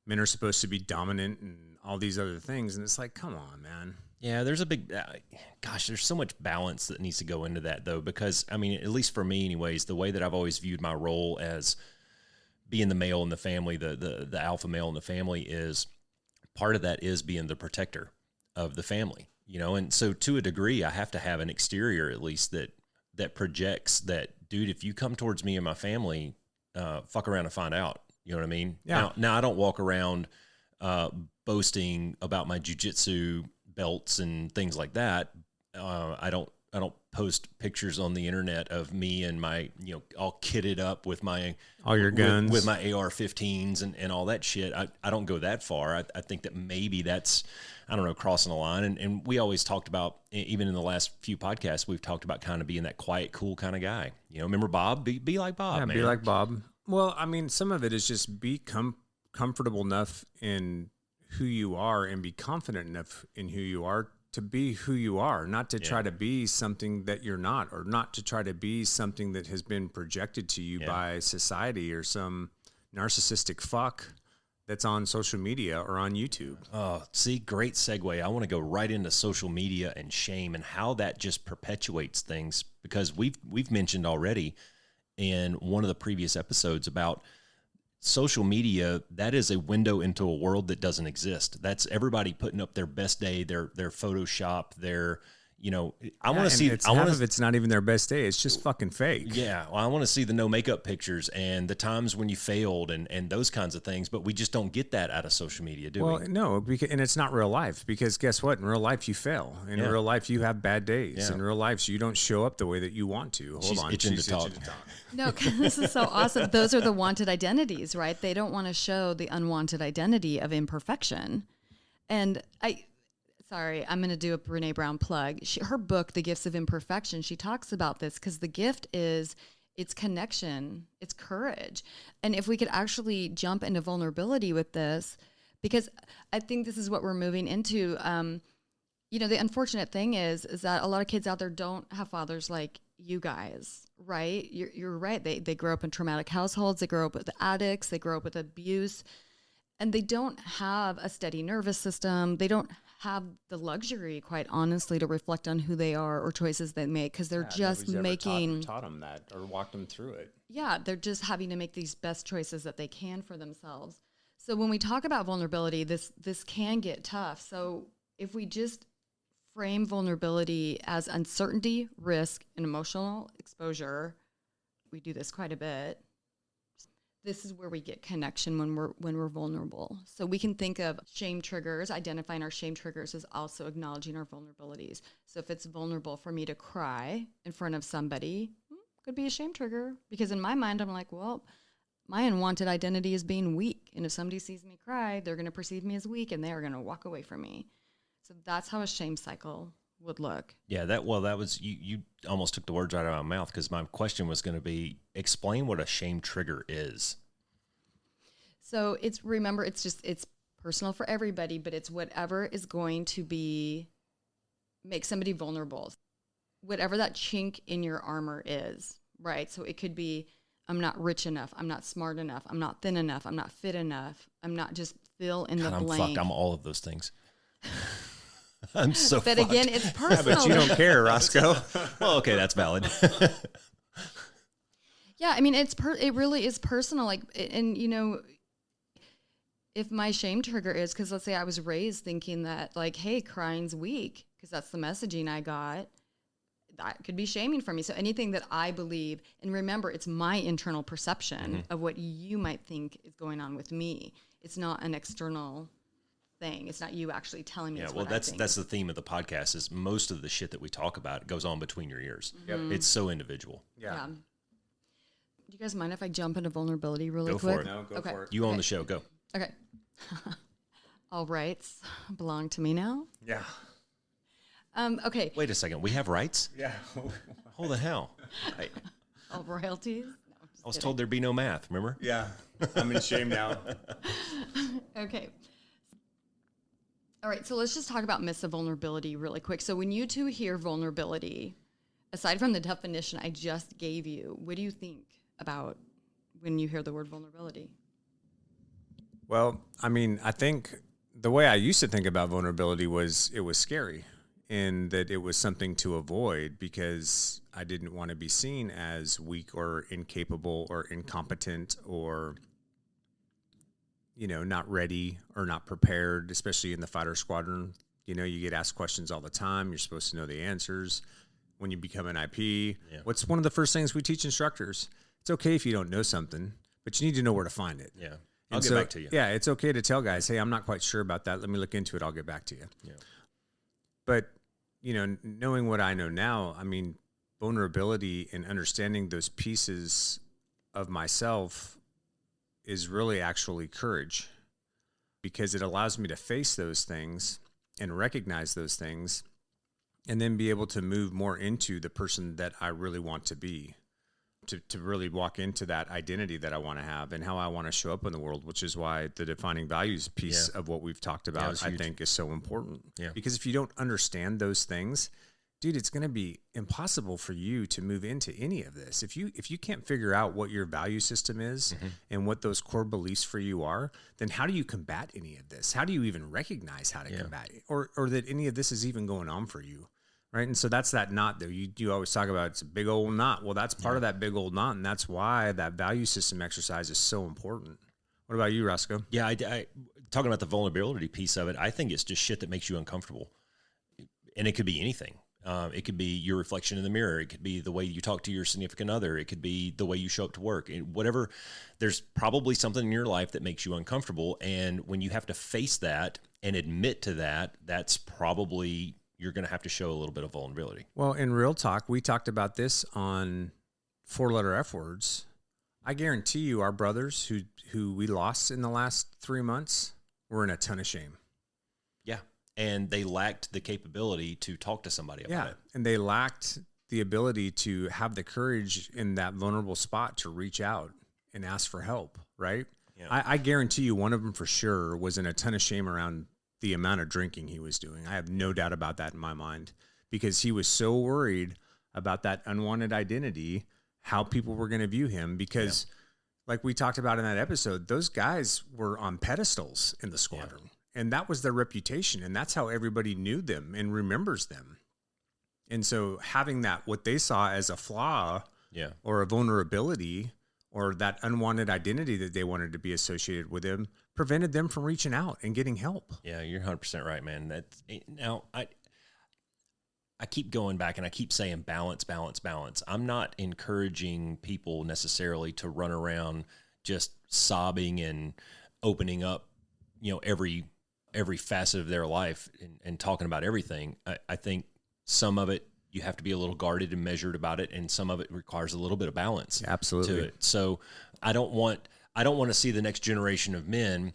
men are supposed to be dominant and all these other things. And it's like, come on, man. Yeah, there's a big, there's so much balance that needs to go into that, though, because, I mean, at least for me anyways, the way that I've always viewed my role as being the male in the family, the alpha male in the family, is part of that is being the protector of the family, you know? And so to a degree, I have to have an exterior, at least, that projects that, dude, if you come towards me and my family, fuck around and find out. You know what I mean? Yeah. Now I don't walk around boasting about my jujitsu belts and things like that. I don't post pictures on the internet of me and my, you know, all kitted up with all your guns, with my AR-15s and all that shit. I don't go that far. I think that maybe that's, I don't know, crossing the line. And we always talked about, even in the last few podcasts, we've talked about kind of being that quiet, cool kind of guy. You know, remember Bob? Be like Bob, man. Be like Bob. Well, I mean, some of it is just be comfortable enough in who you are and be confident enough in who you are to be who you are, not to try to be something that you're not, or not to try to be something that has been projected to you by society or some narcissistic fuck that's on social media or on YouTube. Oh, see, great segue. I want to go right into social media and shame and how that just perpetuates things, because we've mentioned already in one of the previous episodes about social media. That is a window into a world that doesn't exist. That's everybody putting up their best day, their Photoshop, their, You know, I want to see. I want if it's not even their best day. It's just fucking fake. Yeah, well, I want to see the no makeup pictures and the times when you failed and those kinds of things. But we just don't get that out of social media, do we? Well, no, and it's not real life, because guess what? In real life, you fail. In real life, you have bad days. Yeah. In real life, so you don't show up the way that you want to. She's itching to talk. No, this is so awesome. Those are the wanted identities, right? They don't want to show the unwanted identity of imperfection. And Sorry, I'm going to do a Brené Brown plug. Her book, The Gifts of Imperfection, she talks about this because the gift is it's connection, it's courage. And if we could actually jump into vulnerability with this, because I think this is what we're moving into. You know, the unfortunate thing is that a lot of kids out there don't have fathers like you guys, right? You're right. They grow up in traumatic households. They grow up with addicts. They grow up with abuse. And they don't have a steady nervous system. They don't have the luxury, quite honestly, to reflect on who they are or choices they make, because they're just making taught them that or walked them through it. Yeah, they're just having to make these best choices that they can for themselves. So when we talk about vulnerability, this can get tough. So if we just frame vulnerability as uncertainty, risk, and emotional exposure, we do this quite a bit. This is where we get connection when we're vulnerable. So we can think of shame triggers. Identifying our shame triggers is also acknowledging our vulnerabilities. So if it's vulnerable for me to cry in front of somebody, could be a shame trigger, because in my mind I'm like, well, my unwanted identity is being weak, and if somebody sees me cry, they're going to perceive me as weak and they are going to walk away from me. So that's how a shame cycle would look. Yeah, that was you almost took the words right out of my mouth, because my question was going to be, explain what a shame trigger is. So it's personal for everybody, but it's whatever is going to make somebody vulnerable. Whatever that chink in your armor is, right? So it could be, I'm not rich enough, I'm not smart enough, I'm not thin enough, I'm not fit enough, I'm not, just fill in the blank. I'm fucked. I'm all of those things. I'm so But fucked. again, it's personal. Yeah, but you don't care, Roscoe. Well, okay, that's valid. Yeah, I mean, it really is personal. Like, and you know, if my shame trigger is, because let's say I was raised thinking that, like, hey, crying's weak, because that's the messaging I got, that could be shaming for me. So anything that I believe, and remember, it's my internal perception of what you might think is going on with me. It's not an external thing. It's not you actually telling me. Yeah, well, that's the theme of the podcast. Is most of the shit that we talk about goes on between your ears. Yep. It's so individual. Yeah. Do you guys mind if I jump into vulnerability really quick? Go for it. No, go for it. You own the show. Go. Okay. All rights belong to me now. Yeah. Okay. Wait a second. We have rights? Yeah. Hold the hell. All royalties? No, I was told there'd be no math, remember? Yeah. I'm in shame now. Okay. All right, so let's just talk about myths of vulnerability really quick. So when you two hear vulnerability, aside from the definition I just gave you, what do you think about when you hear the word vulnerability? Well, I mean, I think the way I used to think about vulnerability was it was scary, and that it was something to avoid, because I didn't want to be seen as weak or incapable or incompetent or, you know, not ready or not prepared, especially in the fighter squadron. You know, you get asked questions all the time. You're supposed to know the answers. When you become an IP, what's one of the first things we teach instructors? It's okay if you don't know something, but you need to know where to find it. Yeah. I'll get back to you. Yeah, it's okay to tell guys, hey, I'm not quite sure about that. Let me look into it. I'll get back to you. Yeah. But, you know, knowing what I know now, I mean, vulnerability and understanding those pieces of myself is really actually courage, because it allows me to face those things and recognize those things, and then be able to move more into the person that I really want to be. To really walk into that identity that I want to have and how I want to show up in the world, which is why the defining values piece of what we've talked about, I think, is so important. Yeah. Because if you don't understand those things, dude, it's going to be impossible for you to move into any of this. If you can't figure out what your value system is and what those core beliefs for you are, then how do you combat any of this? How do you even recognize how to combat it, or that any of this is even going on for you? Right. And so that's that knot that you always talk about. It's a big old knot. Well, that's part of that big old knot. And that's why that value system exercise is so important. What about you, Roscoe? Yeah. I talking about the vulnerability piece of it, I think it's just shit that makes you uncomfortable. And it could be anything. It could be your reflection in the mirror. It could be the way you talk to your significant other. It could be the way you show up to work. Whatever, there's probably something in your life that makes you uncomfortable. And when you have to face that and admit to that, that's probably, you're going to have to show a little bit of vulnerability. Well, in real talk, we talked about this on 4-letter F words. I guarantee you our brothers who we lost in the last 3 months were in a ton of shame. Yeah. And they lacked the capability to talk to somebody about it. And they lacked the ability to have the courage in that vulnerable spot to reach out and ask for help, right? Yeah. I guarantee you one of them for sure was in a ton of shame around the amount of drinking he was doing. I have no doubt about that in my mind, because he was so worried about that unwanted identity, how people were going to view him, because like we talked about in that episode, those guys were on pedestals in the squadron. Yeah. And that was their reputation, and that's how everybody knew them and remembers them. And so having that, what they saw as a flaw or a vulnerability or that unwanted identity that they wanted to be associated with them, prevented them from reaching out and getting help. Yeah, you're 100% right, man. Now, I keep going back and I keep saying balance, balance, balance. I'm not encouraging people necessarily to run around just sobbing and opening up, every facet of their life and talking about everything. I think some of it, you have to be a little guarded and measured about it. And some of it requires a little bit of balance Absolutely. to it. So I don't want to see the next generation of men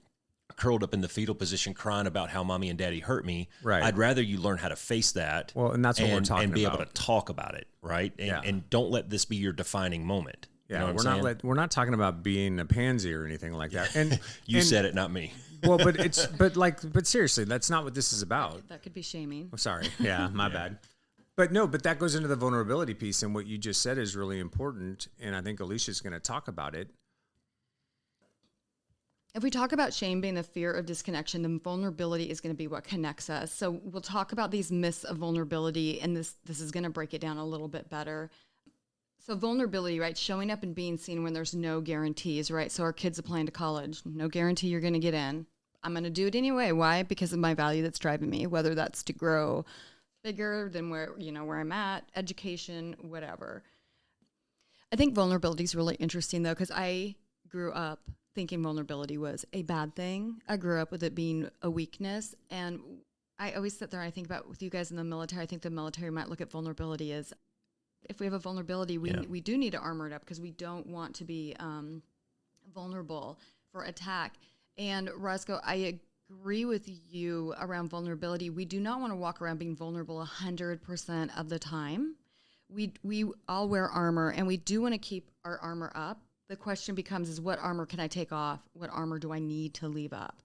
curled up in the fetal position crying about how mommy and daddy hurt me. Right. I'd rather you learn how to face that. Well, and that's what we're talking about. And be able to talk about it. Right. And don't let this be your defining moment. Yeah. You know we're not talking about being a pansy or anything like that. And you said it, not me. Well, but seriously, that's not what this is about. That could be shaming. Oh, sorry. Yeah, my bad. But that goes into the vulnerability piece, and what you just said is really important, and I think Aleishia's going to talk about it. If we talk about shame being the fear of disconnection, the vulnerability is going to be what connects us. So we'll talk about these myths of vulnerability, and this is going to break it down a little bit better. So vulnerability, right? Showing up and being seen when there's no guarantees, right? So our kids applying to college, no guarantee you're going to get in. I'm going to do it anyway. Why? Because of my value that's driving me, whether that's to grow bigger than where I'm at, education, whatever. I think vulnerability is really interesting, though, because I grew up thinking vulnerability was a bad thing. I grew up with it being a weakness. And I always sit there and I think about with you guys in the military, I think the military might look at vulnerability as, if we have a vulnerability, we do need to armor it up because we don't want to be vulnerable for attack. And Roscoe, I agree with you around vulnerability. We do not want to walk around being vulnerable 100% of the time. We all wear armor, and we do want to keep our armor up. The question becomes is what armor can I take off? What armor do I need to leave up?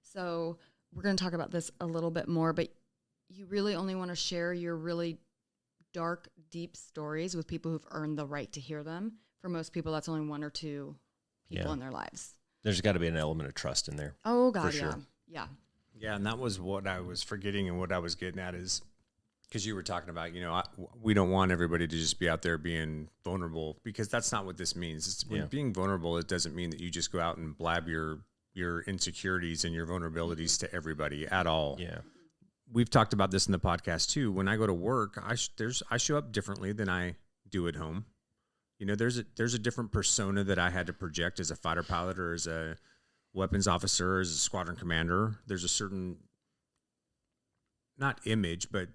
So we're going to talk about this a little bit more, but you really only want to share your really dark, deep stories with people who've earned the right to hear them. For most people, that's only one or two people in their lives. There's got to be an element of trust in there. Oh, God, for sure. Yeah. Yeah, and that was what I was forgetting, and what I was getting at is, because you were talking about, we don't want everybody to just be out there being vulnerable, because that's not what this means. Being vulnerable, it doesn't mean that you just go out and blab your insecurities and your vulnerabilities to everybody at all. Yeah. We've talked about this in the podcast too. When I go to work, I show up differently than I do at home. There's a different persona that I had to project as a fighter pilot or as a weapons officer, or as a squadron commander. There's a certain, not image, but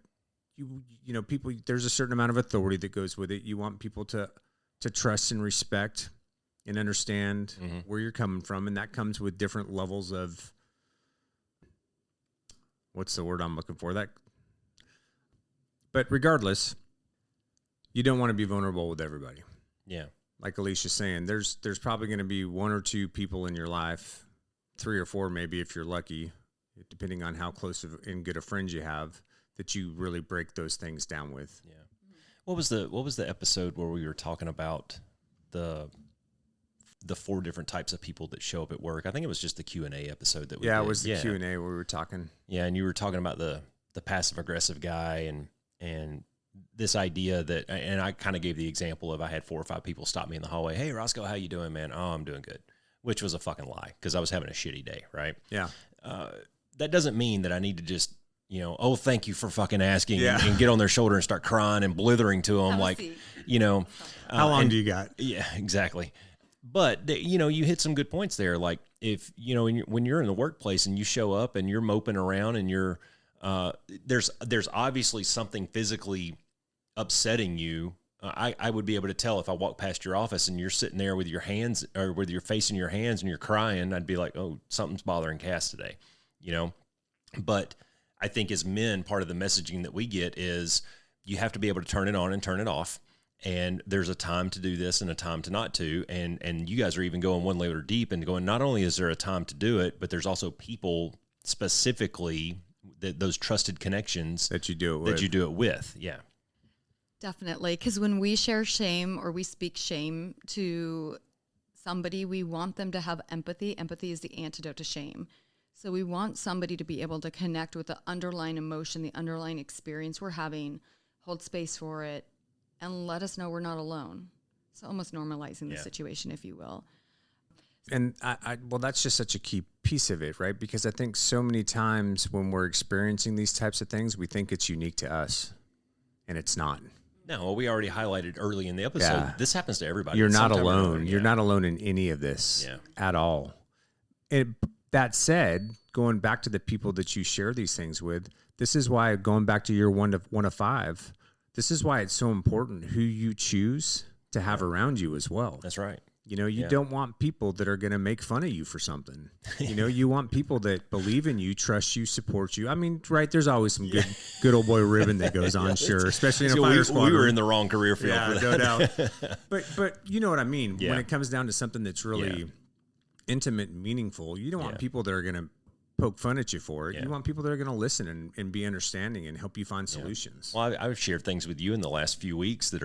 people, there's a certain amount of authority that goes with it. You want people to trust and respect and understand where you're coming from. And that comes with different levels of, what's the word I'm looking for? But regardless, you don't want to be vulnerable with everybody. Yeah. Like Aleishia's saying, there's probably going to be one or two people in your life, 3 or 4 maybe if you're lucky, depending on how close and good a friend you have, that you really break those things down with. Yeah. What was the episode where we were talking about the 4 different types of people that show up at work? I think it was just the Q&A episode that we did. It was the Q&A where we were talking. Yeah, and you were talking about the passive aggressive guy and this idea that, and I kind of gave the example of I had 4 or 5 people stop me in the hallway. Hey, Roscoe, how you doing, man? Oh, I'm doing good, which was a fucking lie because I was having a shitty day, right? Yeah. That doesn't mean that I need to just oh, thank you for fucking asking, and get on their shoulder and start crying and blithering to them. How long do you got? Yeah, exactly. But, you hit some good points there. Like if, when you're in the workplace and you show up and you're moping around and you're, there's obviously something physically upsetting you. I would be able to tell if I walk past your office and you're sitting there with your hands or with your face in your hands and you're crying. I'd be like, oh, something's bothering Cass today, But I think as men, part of the messaging that we get is you have to be able to turn it on and turn it off. And there's a time to do this and a time to not to. And you guys are even going one layer deep and going, not only is there a time to do it, but there's also people specifically those trusted connections that you do it with. Yeah. Definitely. Because when we share shame or we speak shame to somebody, we want them to have empathy. Empathy is the antidote to shame. So we want somebody to be able to connect with the underlying emotion, the underlying experience we're having, hold space for it, and let us know we're not alone. So almost normalizing the situation, if you will. And well, that's just such a key piece of it, right? Because I think so many times when we're experiencing these types of things, we think it's unique to us, and it's not. No, well, we already highlighted early in the episode. Yeah. This happens to everybody. You're not alone. You're not alone in any of this at all. And that said, going back to the people that you share these things with, this is why, going back to your one of five, this is why it's so important who you choose to have around you as well. That's right. You don't want people that are going to make fun of you for something. You want people that believe in you, trust you, support you. I mean, right, there's always some good old boy ribbon that goes on, sure, especially in a fire squadron. We were in the wrong career field for that. No doubt. But you know what I mean? When it comes down to something that's really intimate and meaningful, you don't want people that are going to poke fun at you for it. You want people that are going to listen and be understanding and help you find solutions. Well, I've shared things with you in the last few weeks that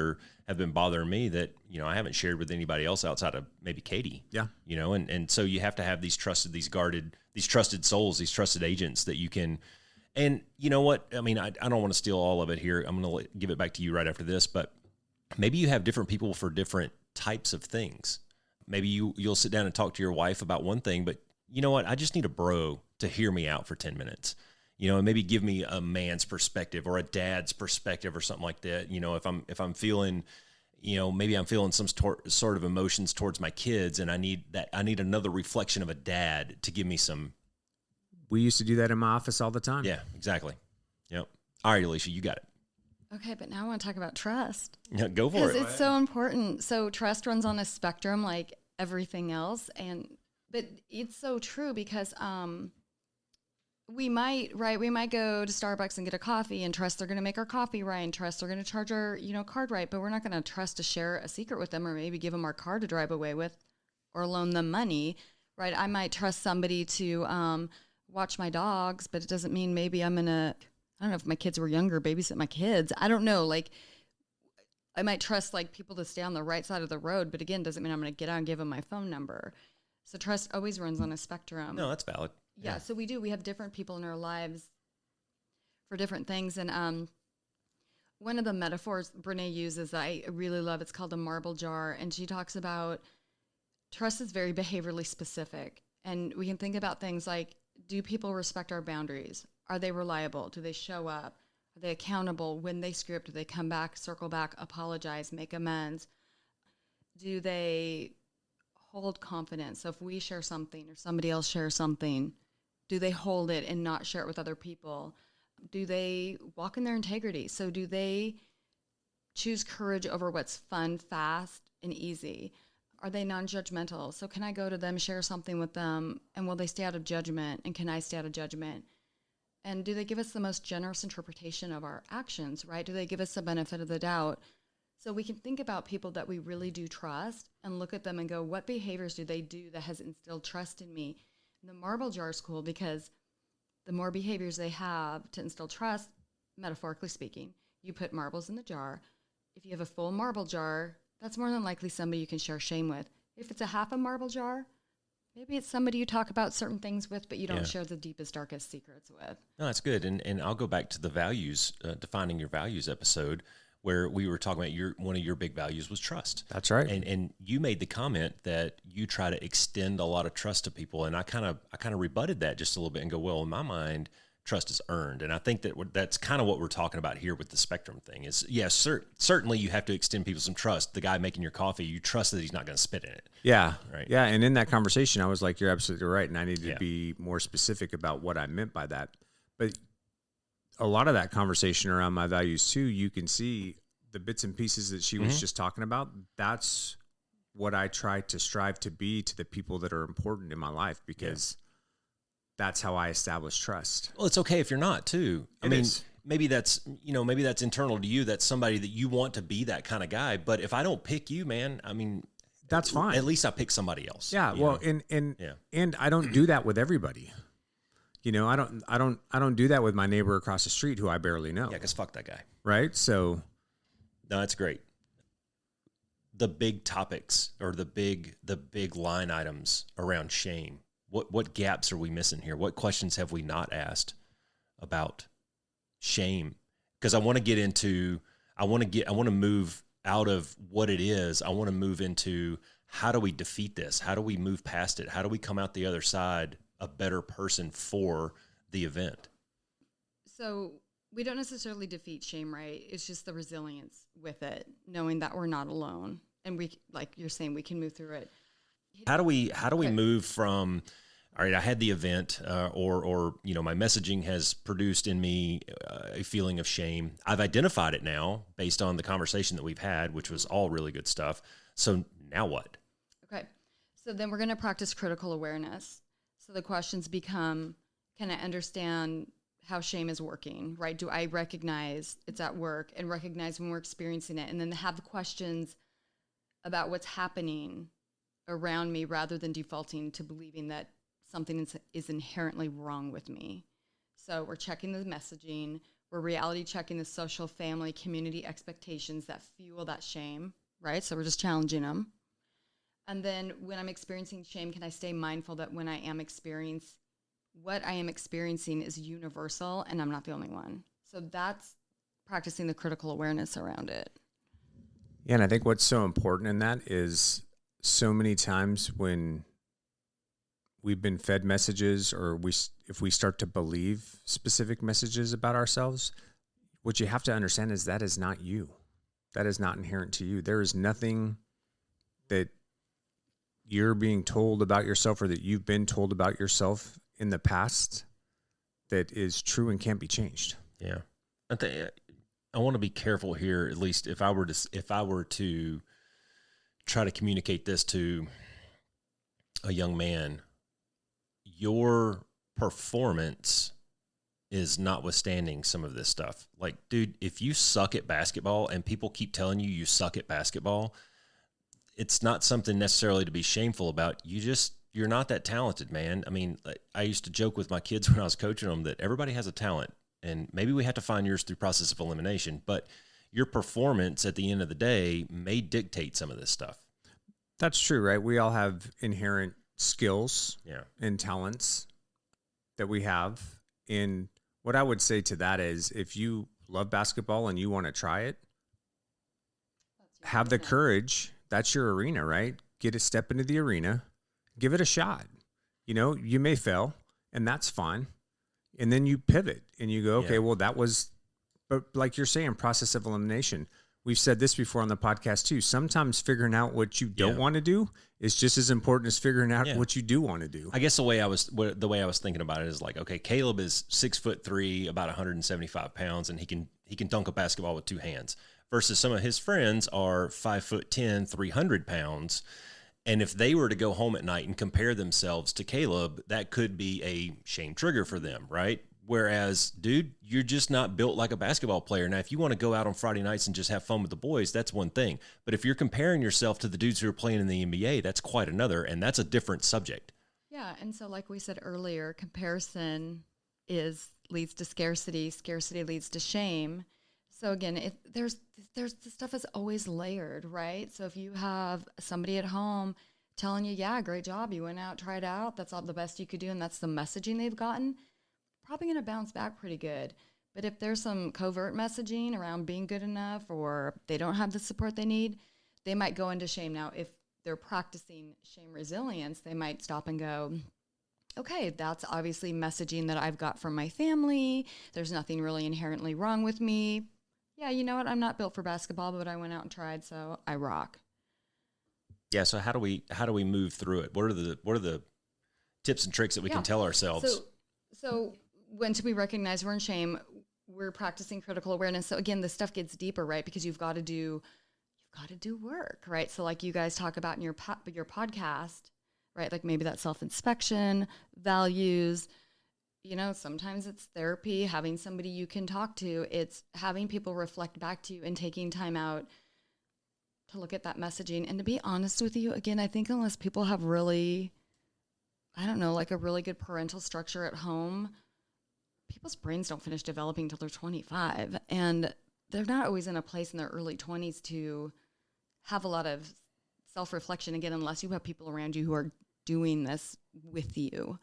have been bothering me that, I haven't shared with anybody else outside of maybe Katie. Yeah. And so you have to have these trusted souls, these trusted agents that you can, and you know what? I mean, I don't want to steal all of it here. I'm going to give it back to you right after this, but maybe you have different people for different types of things. Maybe you'll sit down and talk to your wife about one thing, but you know what? I just need a bro to hear me out for 10 minutes, and maybe give me a man's perspective or a dad's perspective or something like that. If I'm feeling, maybe I'm feeling some sort of emotions towards my kids and I need another reflection of a dad to give me some. We used to do that in my office all the time. Yeah, exactly. Yep. All right, Aleishia, you got it. Okay, but now I want to talk about trust. Yeah, go for it. Because it's so important. So trust runs on a spectrum like everything else. But it's so true because we might go to Starbucks and get a coffee and trust they're going to make our coffee right and trust they're going to charge our, card right, but we're not going to trust to share a secret with them or maybe give them our car to drive away with or loan them money, right? I might trust somebody to watch my dogs, but it doesn't mean maybe I'm going to, I don't know if my kids were younger, babysit my kids. I don't know. Like, I might trust like people to stay on the right side of the road, but again, doesn't mean I'm going to get out and give them my phone number. So trust always runs on a spectrum. No, that's valid. Yeah, so we have different people in our lives for different things. And one of the metaphors Brene uses that I really love, it's called a marble jar. And she talks about trust is very behaviorally specific. And we can think about things like, do people respect our boundaries? Are they reliable? Do they show up? Are they accountable? When they screw up, do they come back, circle back, apologize, make amends? Do they hold confidence? So if we share something or somebody else shares something, do they hold it and not share it with other people? Do they walk in their integrity? So do they choose courage over what's fun, fast, and easy? Are they non-judgmental? So can I go to them, share something with them, and will they stay out of judgment? And can I stay out of judgment? And do they give us the most generous interpretation of our actions, right? Do they give us the benefit of the doubt? So we can think about people that we really do trust and look at them and go, what behaviors do they do that has instilled trust in me? And the marble jar is cool because the more behaviors they have to instill trust, metaphorically speaking, you put marbles in the jar. If you have a full marble jar, that's more than likely somebody you can share shame with. If it's a half a marble jar, maybe it's somebody you talk about certain things with, but you don't share the deepest, darkest secrets with. No, that's good. And I'll go back to the values, defining your values episode, where we were talking about one of your big values was trust. That's right. And you made the comment that you try to extend a lot of trust to people. And I kind of rebutted that just a little bit and go, well, in my mind, trust is earned. And I think that's kind of what we're talking about here with the spectrum thing is, certainly you have to extend people some trust. The guy making your coffee, you trust that he's not going to spit in it. Yeah. Right. Yeah. And in that conversation, I was like, you're absolutely right. And I needed to be more specific about what I meant by that. But a lot of that conversation around my values too, you can see the bits and pieces that she was just talking about. That's what I try to strive to be to the people that are important in my life, because that's how I establish trust. Well, it's okay if you're not too. I mean, maybe that's internal to you. That's somebody that you want to be that kind of guy. But if I don't pick you, man, I mean, that's fine. At least I pick somebody else. Yeah. Well, and I don't do that with everybody. I don't do that with my neighbor across the street who I barely know. Yeah, because fuck that guy. Right. So no, that's great. The big topics or the big line items around shame. What gaps are we missing here? What questions have we not asked about shame? Because I want to move out of what it is. I want to move into, how do we defeat this? How do we move past it? How do we come out the other side a better person for the event? So we don't necessarily defeat shame, right? It's just the resilience with it, knowing that we're not alone. And we, like you're saying, we can move through it. How do we move from, all right, I had the event, or my messaging has produced in me a feeling of shame. I've identified it now based on the conversation that we've had, which was all really good stuff. So now what? Okay. So then we're going to practice critical awareness. So the questions become, can I understand how shame is working, right? Do I recognize it's at work and recognize when we're experiencing it? And then have the questions about what's happening around me rather than defaulting to believing that something is inherently wrong with me. So we're checking the messaging, we're reality checking the social, family, community expectations that fuel that shame, right? So we're just challenging them. And then when I'm experiencing shame, can I stay mindful that when I am what I am experiencing is universal and I'm not the only one. So that's practicing the critical awareness around it. Yeah, and I think what's so important in that is so many times when we've been fed messages, or if we start to believe specific messages about ourselves, what you have to understand is that is not you. That is not inherent to you. There is nothing that you're being told about yourself or that you've been told about yourself in the past that is true and can't be changed. Yeah. I want to be careful here, at least if I were to try to communicate this to a young man. Your performance is notwithstanding some of this stuff. Like, dude, if you suck at basketball and people keep telling you suck at basketball, it's not something necessarily to be shameful about. You're not that talented, man. I mean, I used to joke with my kids when I was coaching them that everybody has a talent, and maybe we have to find yours through process of elimination, but your performance at the end of the day may dictate some of this stuff. That's true, right? We all have inherent skills and talents that we have. And what I would say to that is, if you love basketball and you want to try it, have the courage. That's your arena, right? Get a step into the arena, give it a shot. You may fail, and that's fine. And then you pivot and you go, okay, well, but like you're saying, process of elimination. We've said this before on the podcast too. Sometimes figuring out what you don't want to do is just as important as figuring out what you do want to do. I guess the way I was thinking about it is like, okay, Caleb is 6'3", about 175 pounds, and he can dunk a basketball with two hands. Versus some of his friends are 5'10", 300 pounds. And if they were to go home at night and compare themselves to Caleb, that could be a shame trigger for them, right? Whereas, dude, you're just not built like a basketball player. Now, if you want to go out on Friday nights and just have fun with the boys, that's one thing. But if you're comparing yourself to the dudes who are playing in the NBA, that's quite another, and that's a different subject. Yeah, and so like we said earlier, comparison leads to scarcity. Scarcity leads to shame. So again, there's the stuff is always layered, right? So if you have somebody at home telling you, yeah, great job, you went out, tried out, that's all the best you could do, and that's the messaging they've gotten, probably going to bounce back pretty good. But if there's some covert messaging around being good enough, or they don't have the support they need, they might go into shame. Now, if they're practicing shame resilience, they might stop and go, okay, that's obviously messaging that I've got from my family. There's nothing really inherently wrong with me. Yeah, you know what? I'm not built for basketball, but I went out and tried, so I rock. Yeah. So how do we move through it? What are the tips and tricks that we can tell ourselves? So once we recognize we're in shame, we're practicing critical awareness. So again, the stuff gets deeper, right? Because you've got to do work, right? So like you guys talk about in your podcast, right? Like maybe that self-inspection, values, sometimes it's therapy, having somebody you can talk to. It's having people reflect back to you and taking time out to look at that messaging. And to be honest with you, again, I think unless people have really, like a really good parental structure at home, people's brains don't finish developing until they're 25. And they're not always in a place in their early 20s to have a lot of self-reflection, again, unless you have people around you who are doing this with you.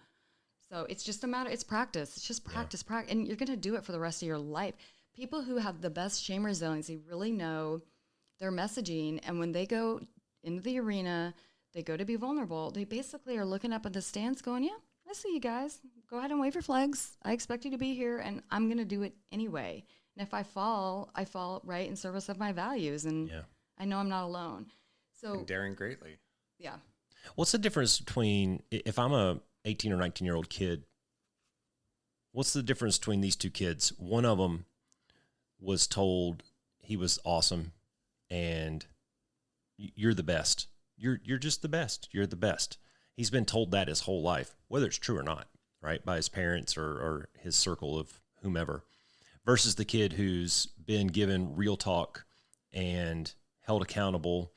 So it's just it's practice. It's just practice. And you're going to do it for the rest of your life. People who have the best shame resiliency really know their messaging. And when they go into the arena, they go to be vulnerable. They basically are looking up at the stands going, yeah, I see you guys. Go ahead and wave your flags. I expect you to be here, and I'm going to do it anyway. And if I fall right in service of my values. And I know I'm not alone. So and daring greatly. Yeah. What's the difference between, if I'm a 18 or 19-year-old kid, what's the difference between these two kids? One of them was told he was awesome and you're the best. You're just the best. You're the best. He's been told that his whole life, whether it's true or not, right? By his parents or his circle of whomever, versus the kid who's been given real talk and held accountable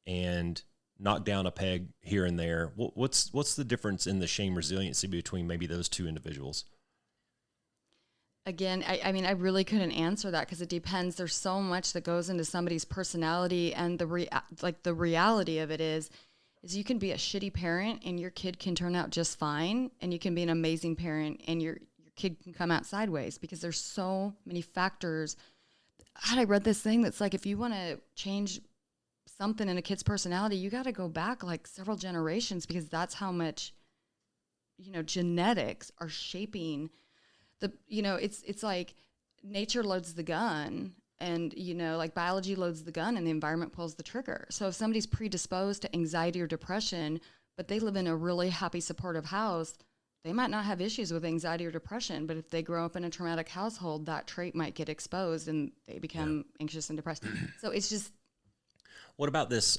and knocked down a peg here and there. What's the difference in the shame resiliency between maybe those two individuals? Again, I mean, I really couldn't answer that because it depends. There's so much that goes into somebody's personality, and the reality of it is you can be a shitty parent and your kid can turn out just fine, and you can be an amazing parent and your kid can come out sideways because there's so many factors. I read this thing that's like, if you want to change something in a kid's personality, you got to go back like several generations because that's how much, genetics are shaping the, it's like nature loads the gun and, like biology loads the gun and the environment pulls the trigger. So if somebody's predisposed to anxiety or depression, but they live in a really happy, supportive house, they might not have issues with anxiety or depression, but if they grow up in a traumatic household, that trait might get exposed and they become anxious and depressed. So it's just. What about this?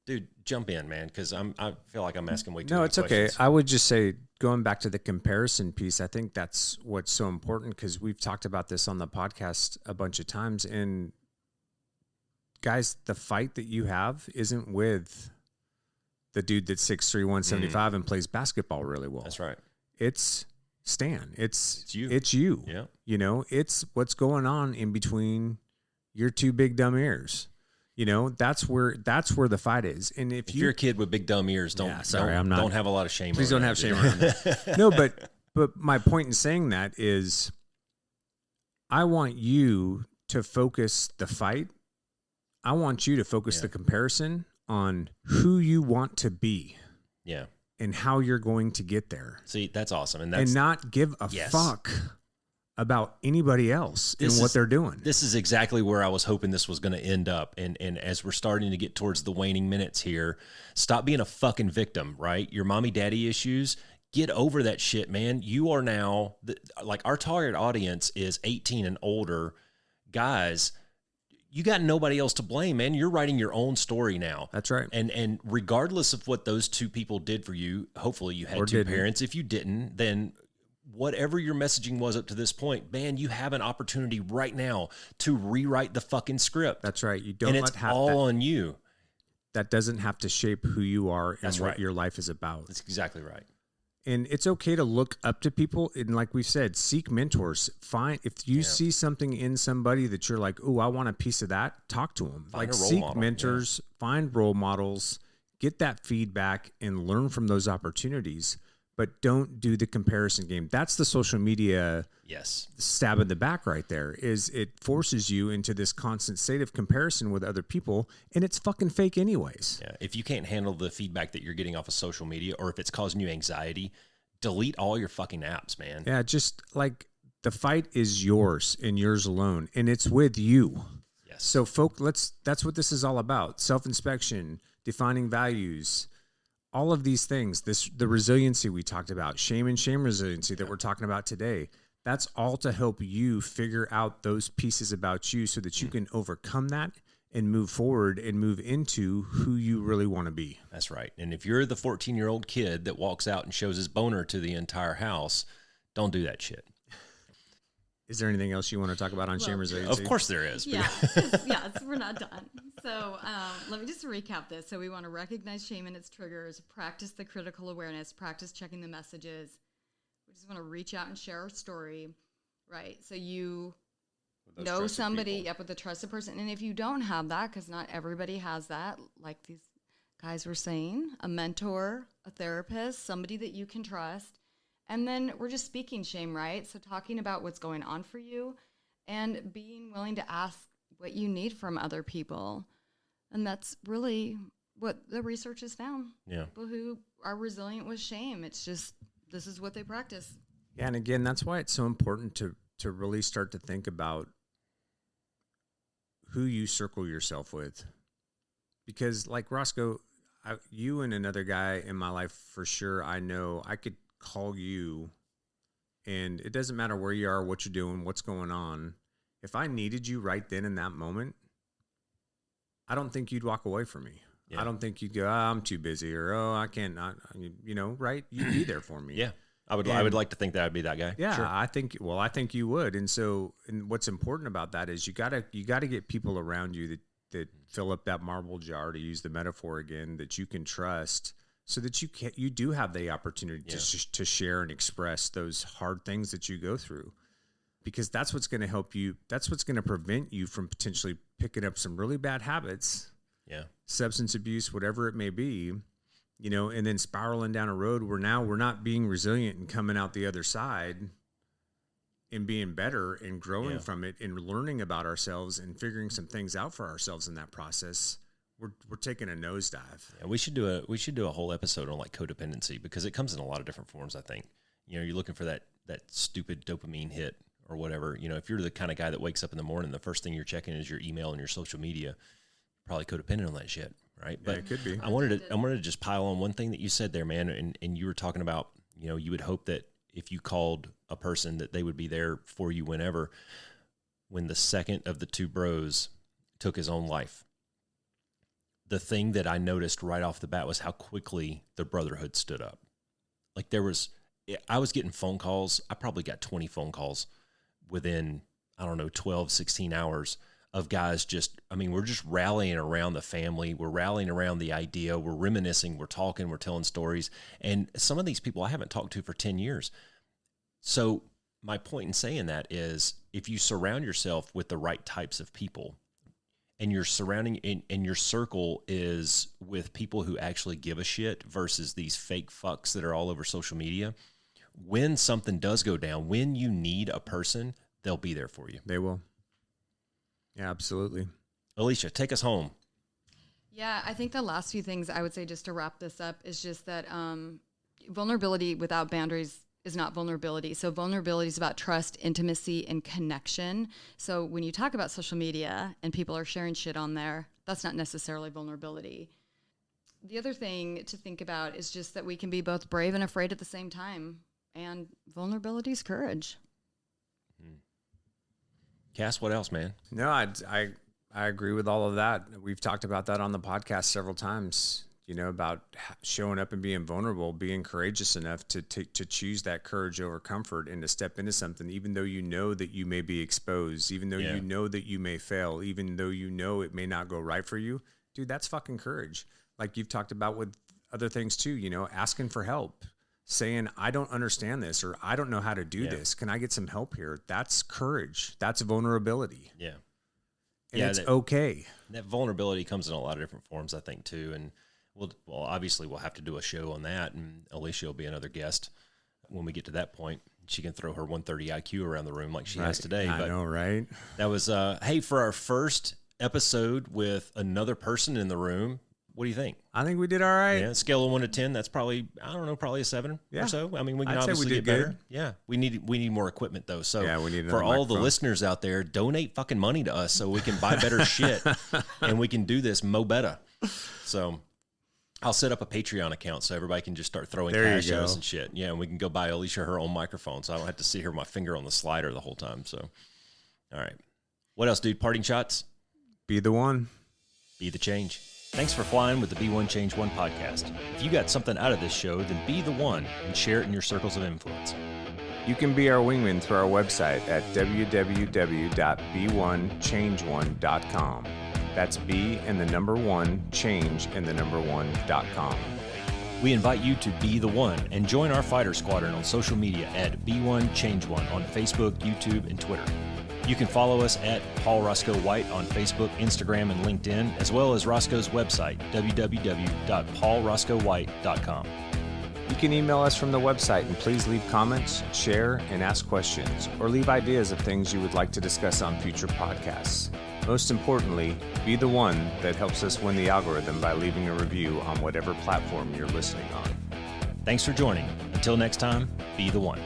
Dude, jump in, man, because I feel like I'm asking way too many No, it's questions. okay. I would just say, going back to the comparison piece, I think that's what's so important because we've talked about this on the podcast a bunch of times. And guys, the fight that you have isn't with the dude that's 6'3", 175 and plays basketball really well. That's right. It's Stan. It's you. It's you. Yeah. It's what's going on in between your two big dumb ears. That's where the fight is. And if you're a kid with big dumb ears, don't have a lot of shame. Please don't have shame around that. No, but my point in saying that is, I want you to focus the fight. I want you to focus the comparison on who you want to be. Yeah. And how you're going to get there. See, that's awesome. And not give a fuck about anybody else and what they're doing. This is exactly where I was hoping this was going to end up. And as we're starting to get towards the waning minutes here, stop being a fucking victim, right? Your mommy daddy issues, get over that shit, man. You are now, our target audience is 18 and older guys. You got nobody else to blame, man. You're writing your own story now. That's right. And regardless of what those two people did for you, hopefully you had two parents. If you didn't, then whatever your messaging was up to this point, man, you have an opportunity right now to rewrite the fucking script. That's right. You don't and it's all on you. That doesn't have to shape who you are and what your life is about. That's exactly right. And it's okay to look up to people. And like we said, seek mentors. If you see something in somebody that you're like, oh, I want a piece of that, talk to them. Seek mentors, find role models, get that feedback and learn from those opportunities. But don't do the comparison game. That's the social media stab in the back right there. Is it forces you into this constant state of comparison with other people, and it's fucking fake anyways. Yeah. If you can't handle the feedback that you're getting off of social media, or if it's causing you anxiety, delete all your fucking apps, man. Yeah, just like the fight is yours and yours alone, and it's with you. Yes. So, that's what this is all about: self-inspection, defining values, all of these things. The resiliency we talked about, shame and shame resiliency that we're talking about today. That's all to help you figure out those pieces about you, so that you can overcome that and move forward and move into who you really want to be. That's right. And if you're the 14-year-old kid that walks out and shows his boner to the entire house, don't do that shit. Is there anything else you want to talk about on shame resiliency? Of course there is. Yeah, we're not done. So let me just recap this. So we want to recognize shame and its triggers, practice the critical awareness, practice checking the messages. We just want to reach out and share our story, right? So you know somebody, with a trusted person. And if you don't have that, because not everybody has that, like these guys were saying, a mentor, a therapist, somebody that you can trust. And then we're just speaking shame, right? So talking about what's going on for you and being willing to ask what you need from other people. And that's really what the research has found. Yeah. People who are resilient with shame, it's just, this is what they practice. Yeah, and again, that's why it's so important to really start to think about who you circle yourself with. Because like Roscoe, you and another guy in my life for sure, I know I could call you, and it doesn't matter where you are, what you're doing, what's going on. If I needed you right then in that moment, I don't think you'd walk away from me. Yeah. I don't think you'd go, I'm too busy, or, I can't, right? You'd be there for me. Yeah. I would like to think that I'd be that guy. Yeah, sure. I think you would. And so, and what's important about that is you gotta get people around you that fill up that marble jar, to use the metaphor again, that you can trust, so that you do have the opportunity to share and express those hard things that you go through, because that's what's going to help you. That's what's going to prevent you from potentially picking up some really bad habits. Yeah. Substance abuse, whatever it may be. And then spiraling down a road where now we're not being resilient and coming out the other side and being better and growing from it and learning about ourselves and figuring some things out for ourselves in that process. We're taking a nosedive. Yeah, we should do a whole episode on like codependency, because it comes in a lot of different forms. I think, you're looking for that stupid dopamine hit or whatever. If you're the kind of guy that wakes up in the morning, the first thing you're checking is your email and your social media, probably codependent on that shit. Right. But it could be. I wanted to just pile on one thing that you said there, man. And you were talking about, you would hope that if you called a person that they would be there for you whenever, when the second of the two bros took his own life. The thing that I noticed right off the bat was how quickly the brotherhood stood up. Like I was getting phone calls. I probably got 20 phone calls within, 12, 16 hours of guys we're just rallying around the family. We're rallying around the idea. We're reminiscing. We're talking. We're telling stories. And some of these people I haven't talked to for 10 years. So my point in saying that is, if you surround yourself with the right types of people, and your surrounding and your circle is with people who actually give a shit versus these fake fucks that are all over social media, when something does go down, when you need a person, they'll be there for you. They will. Yeah, absolutely. Aleishia, take us home. Yeah, I think the last few things I would say, just to wrap this up, is just that vulnerability without boundaries is not vulnerability. So vulnerability is about trust, intimacy, and connection. So when you talk about social media and people are sharing shit on there, that's not necessarily vulnerability. The other thing to think about is just that we can be both brave and afraid at the same time. And vulnerability is courage. Cass, what else, man? No, I agree with all of that. We've talked about that on the podcast several times, about showing up and being vulnerable, being courageous enough to choose that courage over comfort and to step into something, even though you know that you may be exposed, even though you know that you may fail, even though you know it may not go right for you. Dude, that's fucking courage. Like you've talked about with other things too, asking for help, saying, I don't understand this, or I don't know how to do this. Can I get some help here? That's courage. That's vulnerability. Yeah. And it's okay. That vulnerability comes in a lot of different forms, I think, too. And obviously we'll have to do a show on that, and Aleishia will be another guest when we get to that point. She can throw her 130 IQ around the room like she has today. I know, right? That was, hey, for our first episode with another person in the room, What do you think? I think we did all right. Yeah, scale of 1 to 10, that's probably, I don't know, probably a 7 or so. I mean, we can obviously get better. Good. Yeah, we need more equipment though. So we need for all microphone. The listeners out there, donate fucking money to us so we can buy better shit and we can do this mo better. So I'll set up a Patreon account so everybody can just start throwing cash at us and shit. Yeah, and we can go buy Aleishia her own microphone so I don't have to see her with my finger on the slider the whole time. So, all right. What else, dude? Parting shots? Be the one. Be the change. Thanks for flying with the Be One Change One podcast. If you got something out of this show, then be the one and share it in your circles of influence. You can be our wingman through our website at www.be1change1.com. That's B and the number 1, change and the number 1.com. We invite you to be the one and join our fighter squadron on social media at Be1Change1 on Facebook, YouTube, and Twitter. You can follow us at Paul Roscoe White on Facebook, Instagram, and LinkedIn, as well as Roscoe's website, www.paulroscoewhite.com. You can email us from the website and please leave comments, share, and ask questions, or leave ideas of things you would like to discuss on future podcasts. Most importantly, be the one that helps us win the algorithm by leaving a review on whatever platform you're listening on. Thanks for joining. Until next time, be the one.